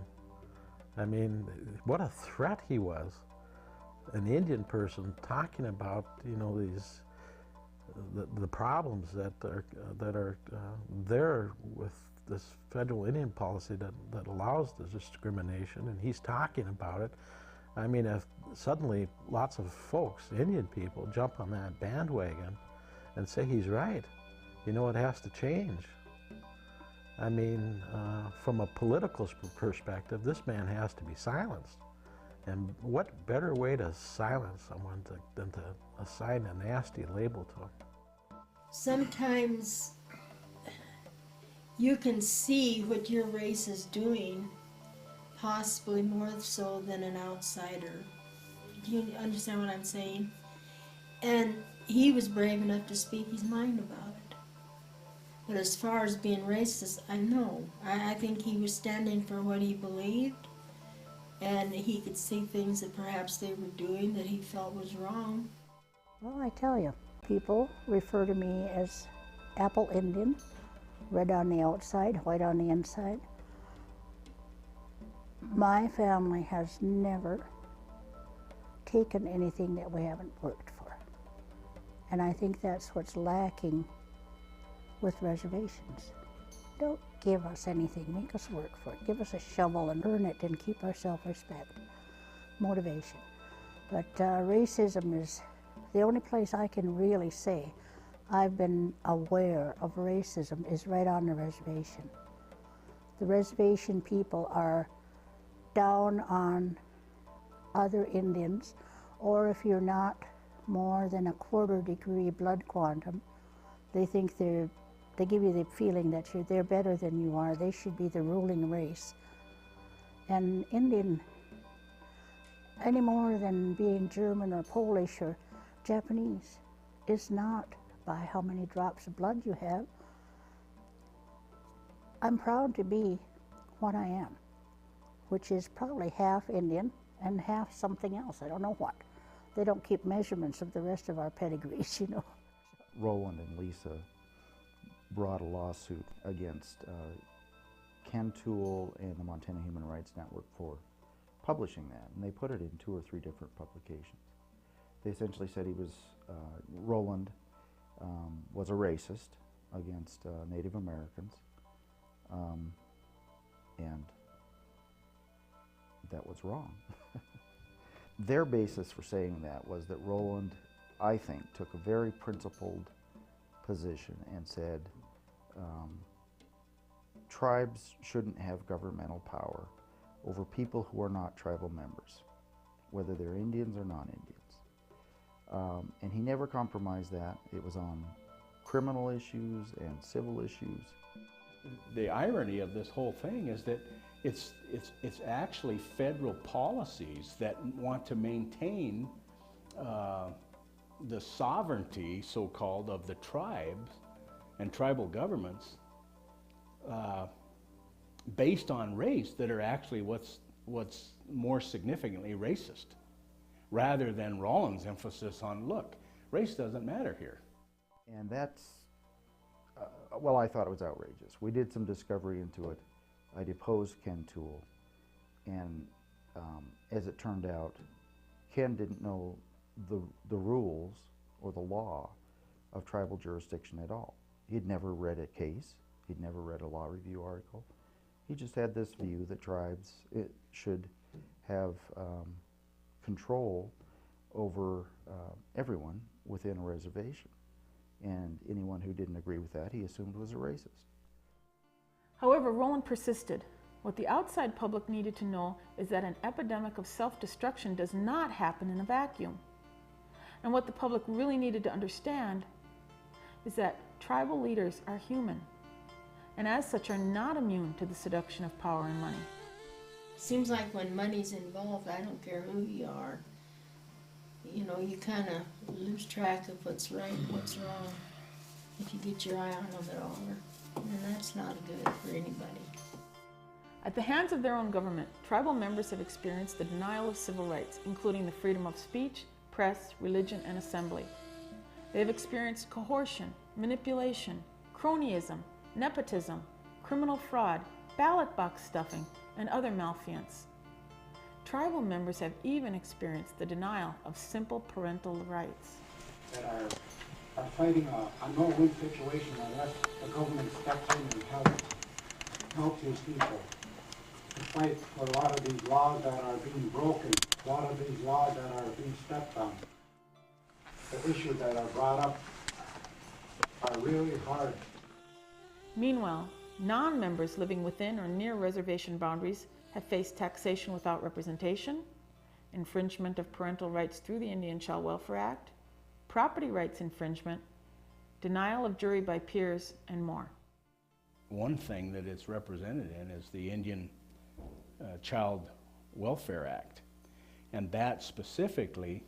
I mean, what a threat he was. An Indian person talking about, you know, these the problems that are there with this federal Indian policy that allows the discrimination, and he's talking about it. I mean, if suddenly lots of folks, Indian people, jump on that bandwagon and say he's right, you know, it has to change. I mean, from a political perspective, this man has to be silenced. And what better way to silence someone than to assign a nasty label to him? Sometimes you can see what your race is doing, possibly more so than an outsider. Do you understand what I'm saying? And he was brave enough to speak his mind about it. But as far as being racist, I know. I think he was standing for what he believed, and he could see things that perhaps they were doing that he felt was wrong. Well, I tell you, people refer to me as Apple Indian, red on the outside, white on the inside. My family has never taken anything that we haven't worked for. And I think that's what's lacking with reservations. Don't give us anything, make us work for it. Give us a shovel and earn it and keep our self-respect, motivation. But racism is the only place I can really say I've been aware of racism is right on the reservation. The reservation people are down on other Indians, or if you're not more than a 1/4 degree blood quantum, they think they give you the feeling that they're better than you are. They should be the ruling race. And Indian, any more than being German or Polish or Japanese, is not by how many drops of blood you have. I'm proud to be what I am, which is probably half Indian and half something else. I don't know what. They don't keep measurements of the rest of our pedigrees, you know. Roland and Lisa brought a lawsuit against Ken Toole and the Montana Human Rights Network for publishing that, and they put it in 2 or 3 different publications. They essentially said he was, Roland was a racist against Native Americans, and that was wrong. Their basis for saying that was that Roland, I think, took a very principled position and said tribes shouldn't have governmental power over people who are not tribal members, whether they're Indians or non-Indians. And he never compromised that. It was on criminal issues and civil issues. The irony of this whole thing is that it's actually federal policies that want to maintain the sovereignty, so-called, of the tribes and tribal governments based on race that are actually what's more significantly racist, rather than Roland's emphasis on, look, race doesn't matter here. And that's, well, I thought it was outrageous. We did some discovery into it. I deposed Ken Toole, and as it turned out, Ken didn't know the rules or the law of tribal jurisdiction at all. He'd never read a case. He'd never read a law review article. He just had this view that tribes should have control over everyone within a reservation. And anyone who didn't agree with that, he assumed was a racist. However, Roland persisted. What the outside public needed to know is that an epidemic of self-destruction does not happen in a vacuum. And what the public really needed to understand is that tribal leaders are human, and as such are not immune to the seduction of power and money. Seems like when money's involved, I don't care who you are, you know, you kind of lose track of what's right and what's wrong if you get your eye on them at all, and that's not good for anybody. At the hands of their own government, tribal members have experienced the denial of civil rights, including the freedom of speech, press, religion, and assembly. They have experienced coercion, manipulation, cronyism, nepotism, criminal fraud, ballot box stuffing, and other malfeasance. Tribal members have even experienced the denial of simple parental rights. That are fighting a no-win situation unless the government steps in and helps these people to fight for a lot of these laws that are being broken, a lot of these laws that are being stepped on. The issues that are brought up are really hard. Meanwhile, Non-members living within or near reservation boundaries have faced taxation without representation, infringement of parental rights through the Indian Child Welfare Act, property rights infringement, denial of jury by peers, and more. One thing that it's represented in is the Indian Child Welfare Act. And that specifically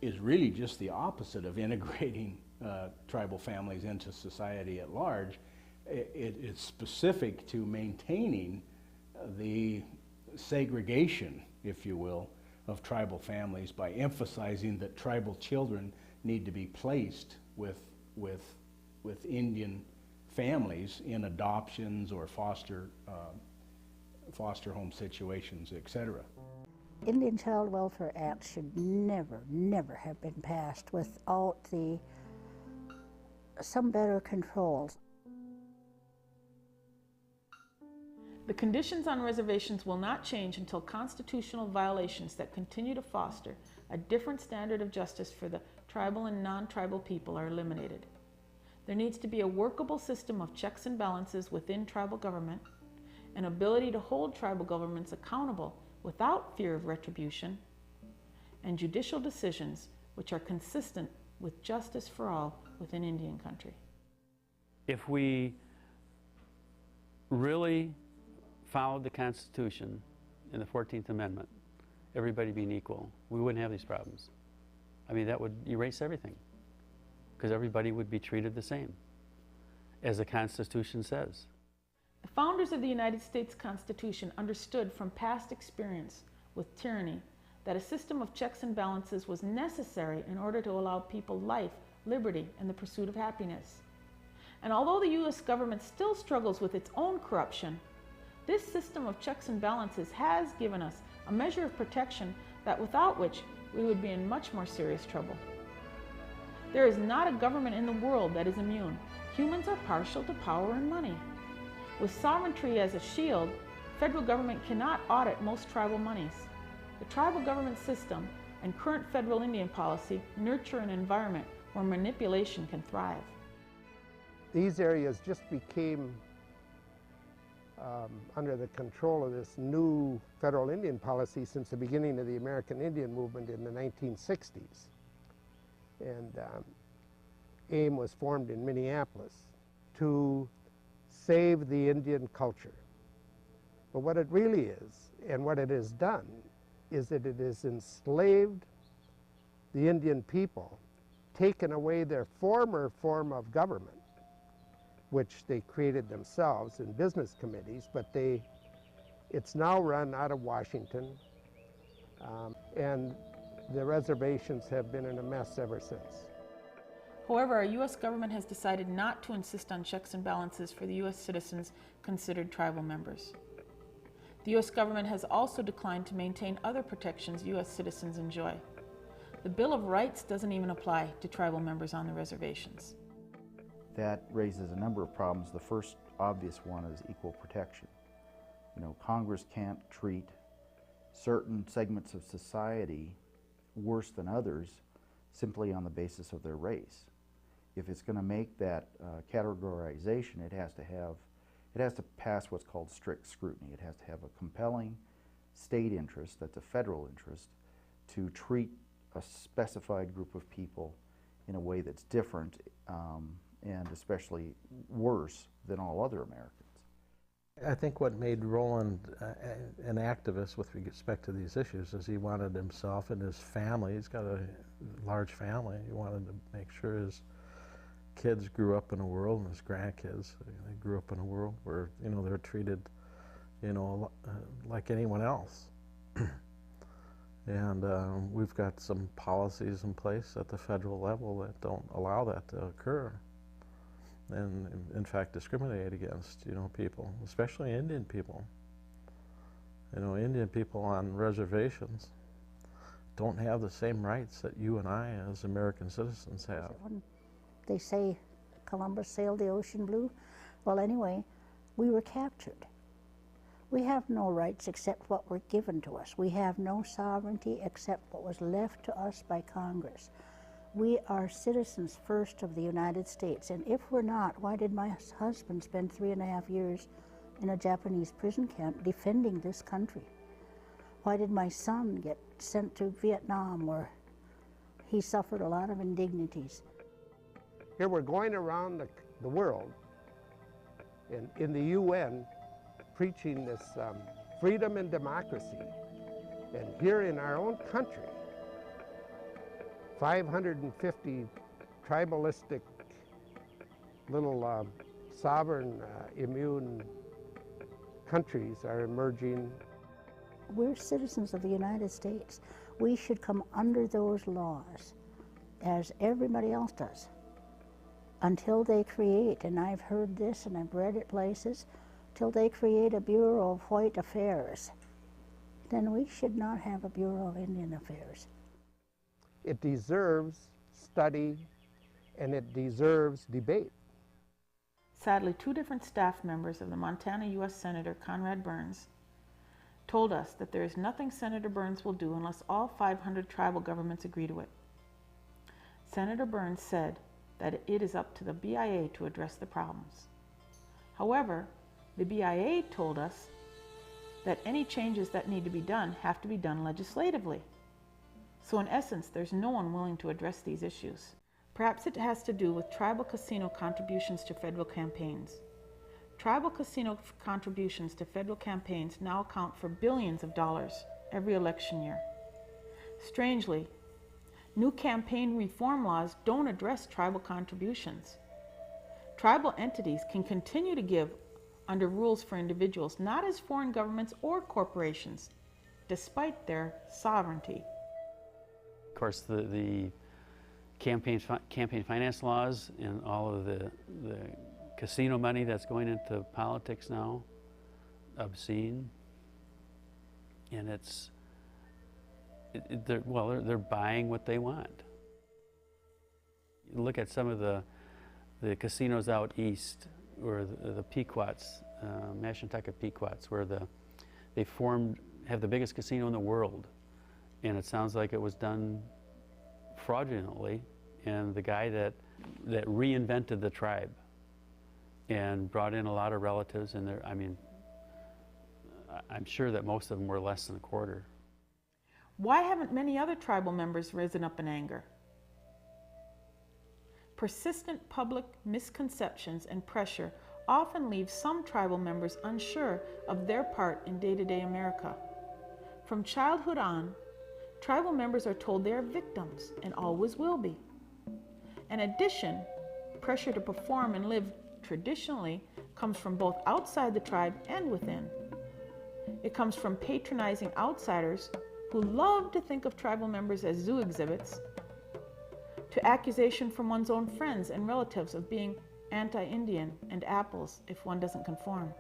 is really just the opposite of integrating tribal families into society at large. It's specific to maintaining the segregation, if you will, of tribal families by emphasizing that tribal children need to be placed with Indian families in adoptions or foster home situations, etc. Indian Child Welfare Act should never, never have been passed without some better controls. The conditions on reservations will not change until constitutional violations that continue to foster a different standard of justice for the tribal and non-tribal people are eliminated. There needs to be a workable system of checks and balances within tribal government, an ability to hold tribal governments accountable without fear of retribution, and judicial decisions which are consistent with justice for all within Indian country. If we really followed the Constitution in the 14th Amendment, everybody being equal, we wouldn't have these problems. I mean, that would erase everything, because everybody would be treated the same, as the Constitution says. The founders of the United States Constitution understood from past experience with tyranny that a system of checks and balances was necessary in order to allow people life, liberty, and the pursuit of happiness. And although the U.S. government still struggles with its own corruption, this system of checks and balances has given us a measure of protection that without which we would be in much more serious trouble. There is not a government in the world that is immune. Humans are partial to power and money. With sovereignty as a shield, federal government cannot audit most tribal monies. The tribal government system and current federal Indian policy nurture an environment where manipulation can thrive. These areas just became under the control of this new federal Indian policy since the beginning of the American Indian movement in the 1960s. And AIM was formed in Minneapolis to save the Indian culture. But what it really is, and what it has done, is that it has enslaved the Indian people, taken away their former form of government, which they created themselves in business committees, but it's now run out of Washington, and the reservations have been in a mess ever since. However, our U.S. government has decided not to insist on checks and balances for the U.S. citizens considered tribal members. The U.S. government has also declined to maintain other protections U.S. citizens enjoy. The Bill of Rights doesn't even apply to tribal members on the reservations. That raises a number of problems. The first obvious one is equal protection. You know, Congress can't treat certain segments of society worse than others simply on the basis of their race. If it's going to make that categorization, it has to pass what's called strict scrutiny. It has to have a compelling state interest, that's a federal interest, to treat a specified group of people in a way that's different and especially worse than all other Americans. I think what made Roland an activist with respect to these issues is he wanted himself and his family, he's got a large family, he wanted to make sure his kids grew up in a world, and his grandkids, they grew up in a world where, you know, they're treated, you know, like anyone else. And we've got some policies in place at the federal level that don't allow that to occur, and in fact discriminate against, you know, people, especially Indian people. You know, Indian people on reservations don't have the same rights that you and I as American citizens have. When they say Columbus sailed the ocean blue, well, anyway, we were captured. We have no rights except what were given to us. We have no sovereignty except what was left to us by Congress. We are citizens first of the United States, and if we're not, why did my husband spend 3.5 years in a Japanese prison camp defending this country? Why did my son get sent to Vietnam, where he suffered a lot of indignities? Here we're going around the world in the UN preaching this freedom and democracy. And here in our own country, 550 tribalistic little sovereign immune countries are emerging. We're citizens of the United States. We should come under those laws as everybody else does until they create, and I've heard this and I've read it places, till they create a Bureau of White Affairs. Then we should not have a Bureau of Indian Affairs. It deserves study and it deserves debate. Sadly, 2 different staff members of the Montana U.S. Senator Conrad Burns told us that there is nothing Senator Burns will do unless all 500 tribal governments agree to it. Senator Burns said that it is up to the BIA to address the problems. However, the BIA told us that any changes that need to be done have to be done legislatively. So in essence, there's no one willing to address these issues. Perhaps it has to do with tribal casino contributions to federal campaigns. Tribal casino contributions to federal campaigns now account for billions of dollars every election year. Strangely, new campaign reform laws don't address tribal contributions. Tribal entities can continue to give under rules for individuals, not as foreign governments or corporations, despite their sovereignty. Of course, the campaign finance laws and all of the casino money that's going into politics now, obscene. And they're buying what they want. You look at some of the casinos out east, or the Pequots, Mashantucket Pequots, where they have the biggest casino in the world. And it sounds like it was done fraudulently, and the guy that reinvented the tribe and brought in a lot of relatives, and I'm sure that most of them were less than a quarter. Why haven't many other tribal members risen up in anger? Persistent public misconceptions and pressure often leave some tribal members unsure of their part in day-to-day America. From childhood on, tribal members are told they are victims and always will be. In addition, pressure to perform and live traditionally comes from both outside the tribe and within. It comes from patronizing outsiders who love to think of tribal members as zoo exhibits, to accusation from one's own friends and relatives of being anti-Indian and apples if one doesn't conform.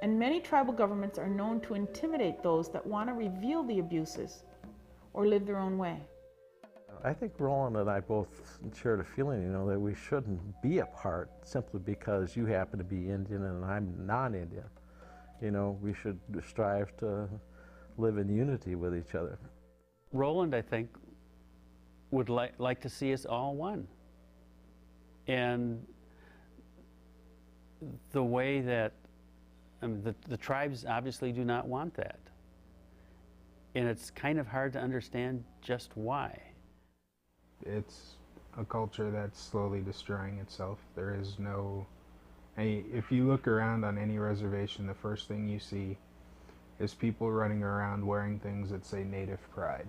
And many tribal governments are known to intimidate those that want to reveal the abuses or live their own way. I think Roland and I both shared a feeling, that we shouldn't be apart simply because you happen to be Indian and I'm non-Indian. We should strive to live in unity with each other. Roland, I think, would like to see us all one. And the way that the tribes obviously do not want that. And it's kind of hard to understand just why. It's a culture that's slowly destroying itself. There is if you look around on any reservation, the first thing you see is people running around wearing things that say Native Pride.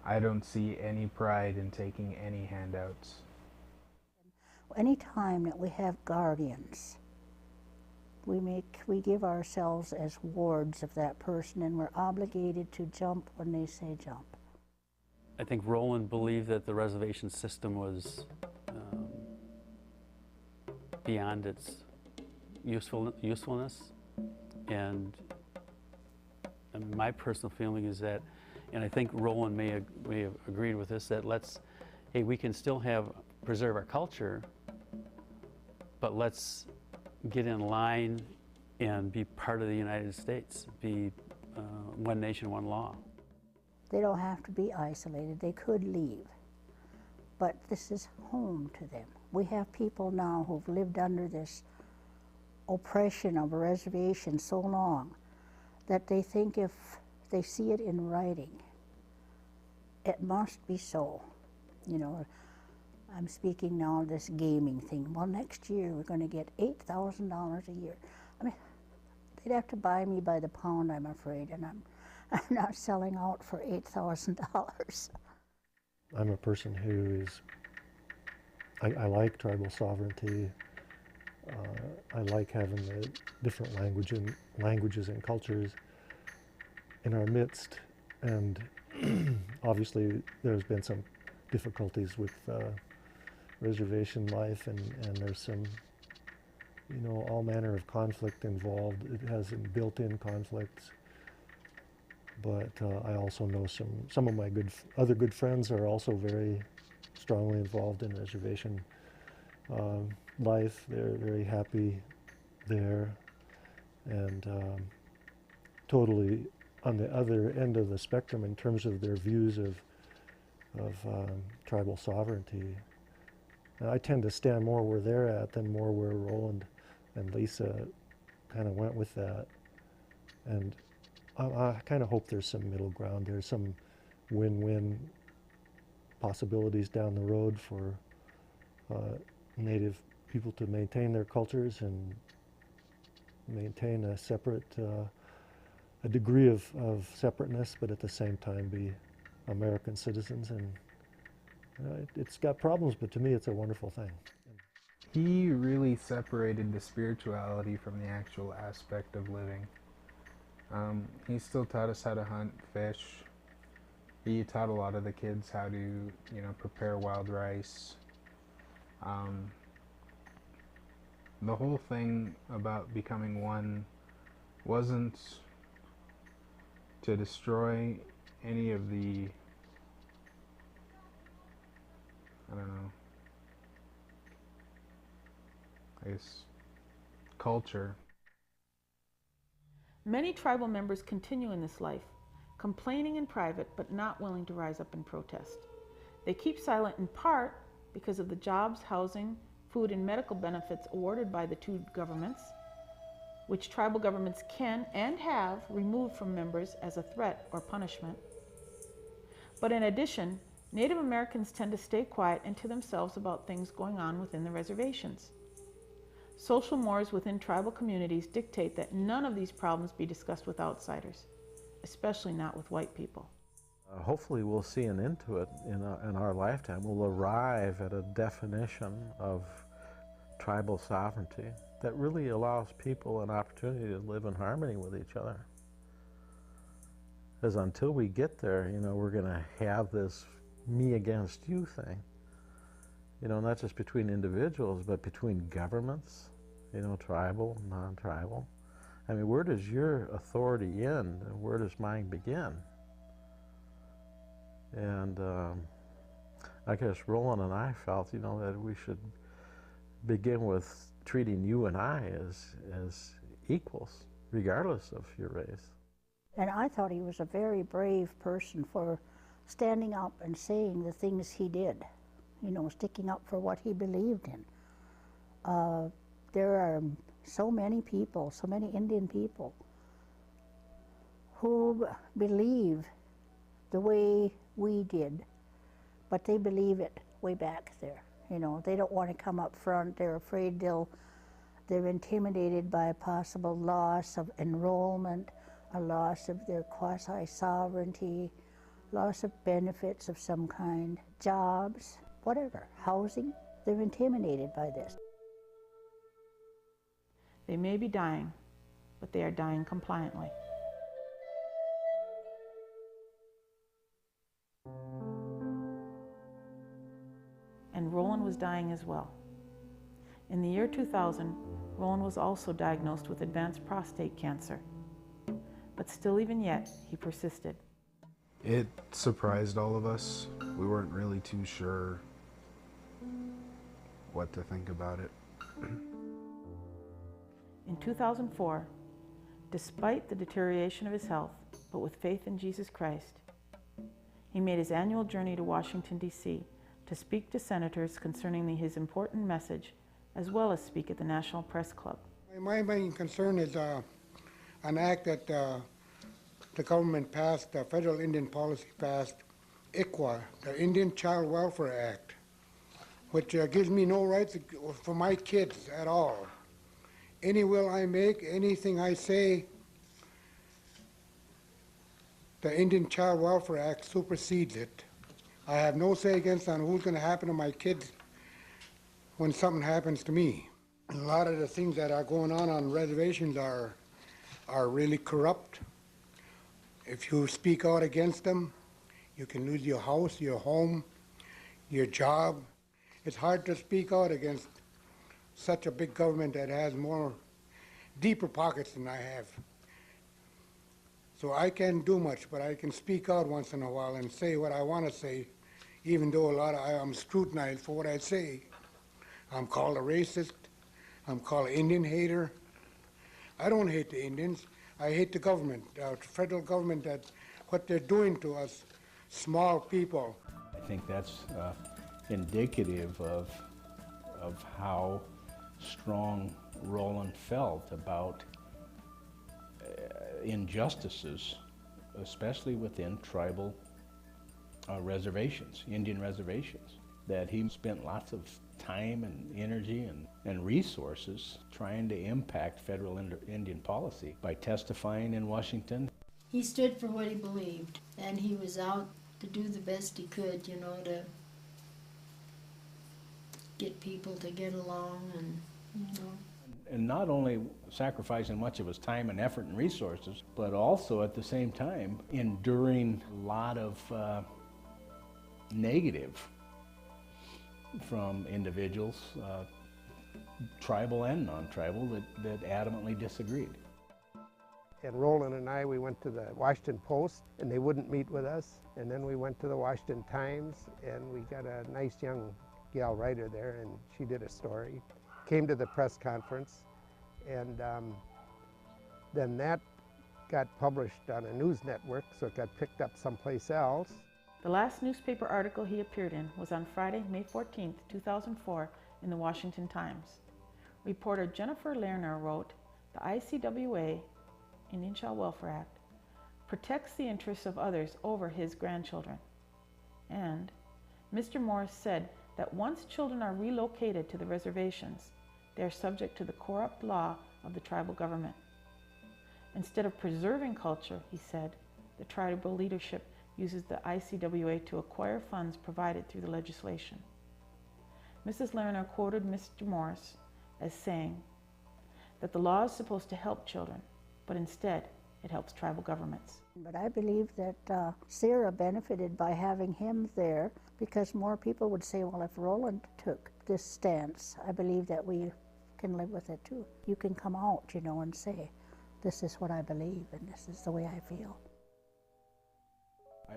I don't see any pride in taking any handouts. Any time that we have guardians, we give ourselves as wards of that person, and we're obligated to jump when they say jump. I think Roland believed that the reservation system was beyond its usefulness, and my personal feeling is that, and I think Roland may have agreed with this, that we can still preserve our culture, but let's get in line and be part of the United States, be one nation, one law. They don't have to be isolated. They could leave. But this is home to them. We have people now who've lived under this oppression of a reservation so long that they think if they see it in writing, it must be so. You know, I'm speaking now of this gaming thing. Well, next year we're going to get $8,000 a year. I mean, they'd have to buy me by the pound, I'm afraid, and I'm not selling out for $8,000. I'm a person who is, I like tribal sovereignty. I like having the different languages and cultures in our midst, and obviously there's been some difficulties with reservation life, and there's some, you know, all manner of conflict involved. It has built-in conflicts, but I also know some of my other good friends are also very strongly involved in reservation life. They're very happy there, and totally on the other end of the spectrum in terms of their views of tribal sovereignty. And I tend to stand more where they're at than more where Roland and Lisa kind of went with that. And I kind of hope there's some middle ground. There's some win-win possibilities down the road for Native people to maintain their cultures and maintain a separate, a degree of separateness, but at the same time be American citizens. And it's got problems, but to me it's a wonderful thing. He really separated the spirituality from the actual aspect of living. He still taught us how to hunt, fish. He taught a lot of the kids how to, you know, prepare wild rice. The whole thing about becoming one wasn't to destroy any of the, I don't know, I guess, culture. Many tribal members continue in this life, complaining in private but not willing to rise up and protest. They keep silent in part because of the jobs, housing, food, and medical benefits awarded by the two governments, which tribal governments can and have removed from members as a threat or punishment. But in addition, Native Americans tend to stay quiet and to themselves about things going on within the reservations. Social mores within tribal communities dictate that none of these problems be discussed with outsiders, especially not with white people. Hopefully we'll see an end to it in our lifetime. We'll arrive at a definition of tribal sovereignty that really allows people an opportunity to live in harmony with each other. Because until we get there, you know, we're going to have this me against you thing. You know, not just between individuals, but between governments, you know, tribal, non-tribal. I mean, where does your authority end and where does mine begin? And I guess Roland and I felt, you know, that we should begin with treating you and I as equals, regardless of your race. And I thought he was a very brave person for standing up and saying the things he did, you know, sticking up for what he believed in. There are so many people, so many Indian people, who believe the way we did, but they believe it way back there. You know, they don't want to come up front. They're afraid they're intimidated by a possible loss of enrollment, a loss of their quasi-sovereignty, loss of benefits of some kind, jobs, whatever, housing. They're intimidated by this. They may be dying, but they are dying compliantly. And Roland was dying as well. In the year 2000, Roland was also diagnosed with advanced prostate cancer. But still, even yet, he persisted. It surprised all of us. We weren't really too sure what to think about it. In 2004, despite the deterioration of his health, but with faith in Jesus Christ, he made his annual journey to Washington, D.C. to speak to senators concerning his important message, as well as speak at the National Press Club. My main concern is an act that the government passed, the Federal Indian Policy passed, ICWA, the Indian Child Welfare Act, which gives me no rights for my kids at all. Any will I make, anything I say, the Indian Child Welfare Act supersedes it. I have no say against on who's going to happen to my kids when something happens to me. And a lot of the things that are going on reservations are really corrupt. If you speak out against them, you can lose your house, your home, your job. It's hard to speak out against such a big government that has more deeper pockets than I have. So I can't do much, but I can speak out once in a while and say what I want to say, even though I'm scrutinized for what I say. I'm called a racist. I'm called an Indian hater. I don't hate the Indians. I hate the government, the federal government, that what they're doing to us, small people. I think that's indicative of how strong Roland felt about injustices, especially within tribal reservations, Indian reservations, that he spent lots of time and energy and resources trying to impact federal Indian policy by testifying in Washington. He stood for what he believed, and he was out to do the best he could, you know, to get people to get along and, you know. And not only sacrificing much of his time and effort and resources, but also at the same time enduring a lot of negative from individuals, tribal and non-tribal, that adamantly disagreed. And Roland and I, we went to the Washington Post, and they wouldn't meet with us. And then we went to the Washington Times, and we got a nice young gal writer there, and she did a story. Came to the press conference, and then that got published on a news network, so it got picked up someplace else. The last newspaper article he appeared in was on Friday, May 14, 2004, in the Washington Times. Reporter Jennifer Lerner wrote, "The ICWA, Indian Child Welfare Act, protects the interests of others over his grandchildren." And Mr. Morris said that once children are relocated to the reservations, they are subject to the corrupt law of the tribal government. Instead of preserving culture, he said, the tribal leadership uses the ICWA to acquire funds provided through the legislation. Mrs. Lerner quoted Mr. Morris as saying that the law is supposed to help children, but instead it helps tribal governments. But I believe that Sarah benefited by having him there, because more people would say, well, if Roland took this stance, I believe that we can live with it too. You can come out, you know, and say, this is what I believe and this is the way I feel.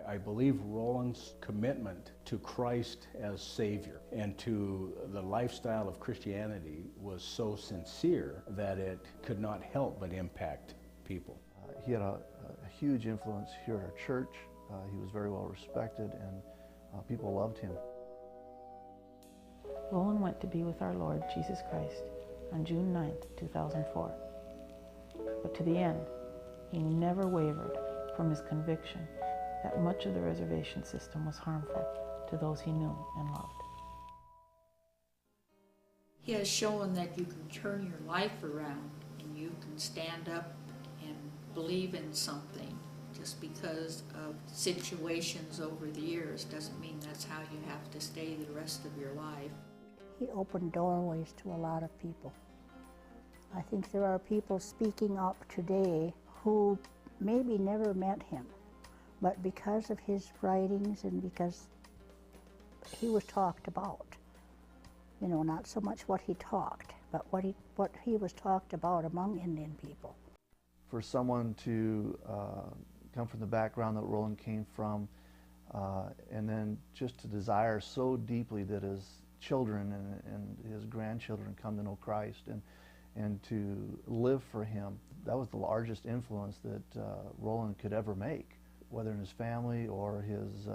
I believe Roland's commitment to Christ as Savior and to the lifestyle of Christianity was so sincere that it could not help but impact people. He had a huge influence here at our church. He was very well respected, and people loved him. Roland went to be with our Lord Jesus Christ on June 9, 2004. But to the end, he never wavered from his conviction that much of the reservation system was harmful to those he knew and loved. He has shown that you can turn your life around and you can stand up and believe in something. Just because of situations over the years doesn't mean that's how you have to stay the rest of your life. He opened doorways to a lot of people. I think there are people speaking up today who maybe never met him, but because of his writings and because he was talked about, you know, not so much what he talked, but what he was talked about among Indian people. For someone to come from the background that Roland came from, and then just to desire so deeply that his children and his grandchildren come to know Christ and to live for him, that was the largest influence that Roland could ever make. whether in his family or his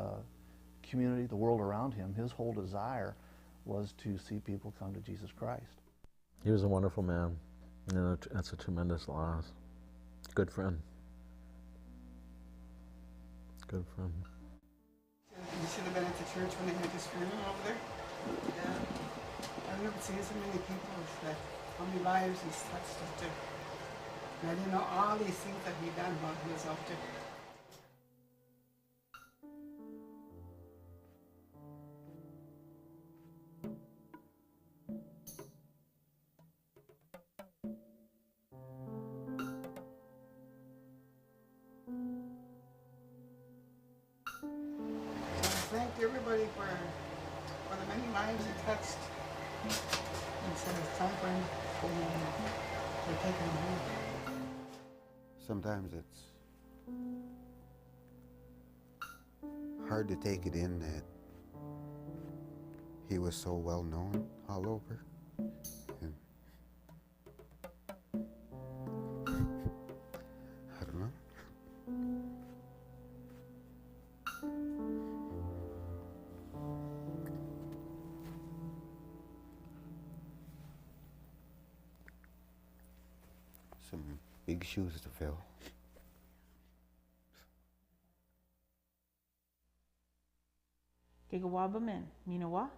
community, the world around him, his whole desire was to see people come to Jesus Christ. He was a wonderful man, and that's a tremendous loss. Good friend. Good friend. You should have been at the church when they had this funeral over there. Yeah. I've never seen so many people. It's like how many lives he's touched up there. And I didn't know all these things that he done while he was out there. Thank everybody for the many lives he touched. And said it's time for him to take him home. Sometimes it's hard to take it in that he was so well known all over. And I don't know. Some big shoes to fill. Gigawabamin, Minawa.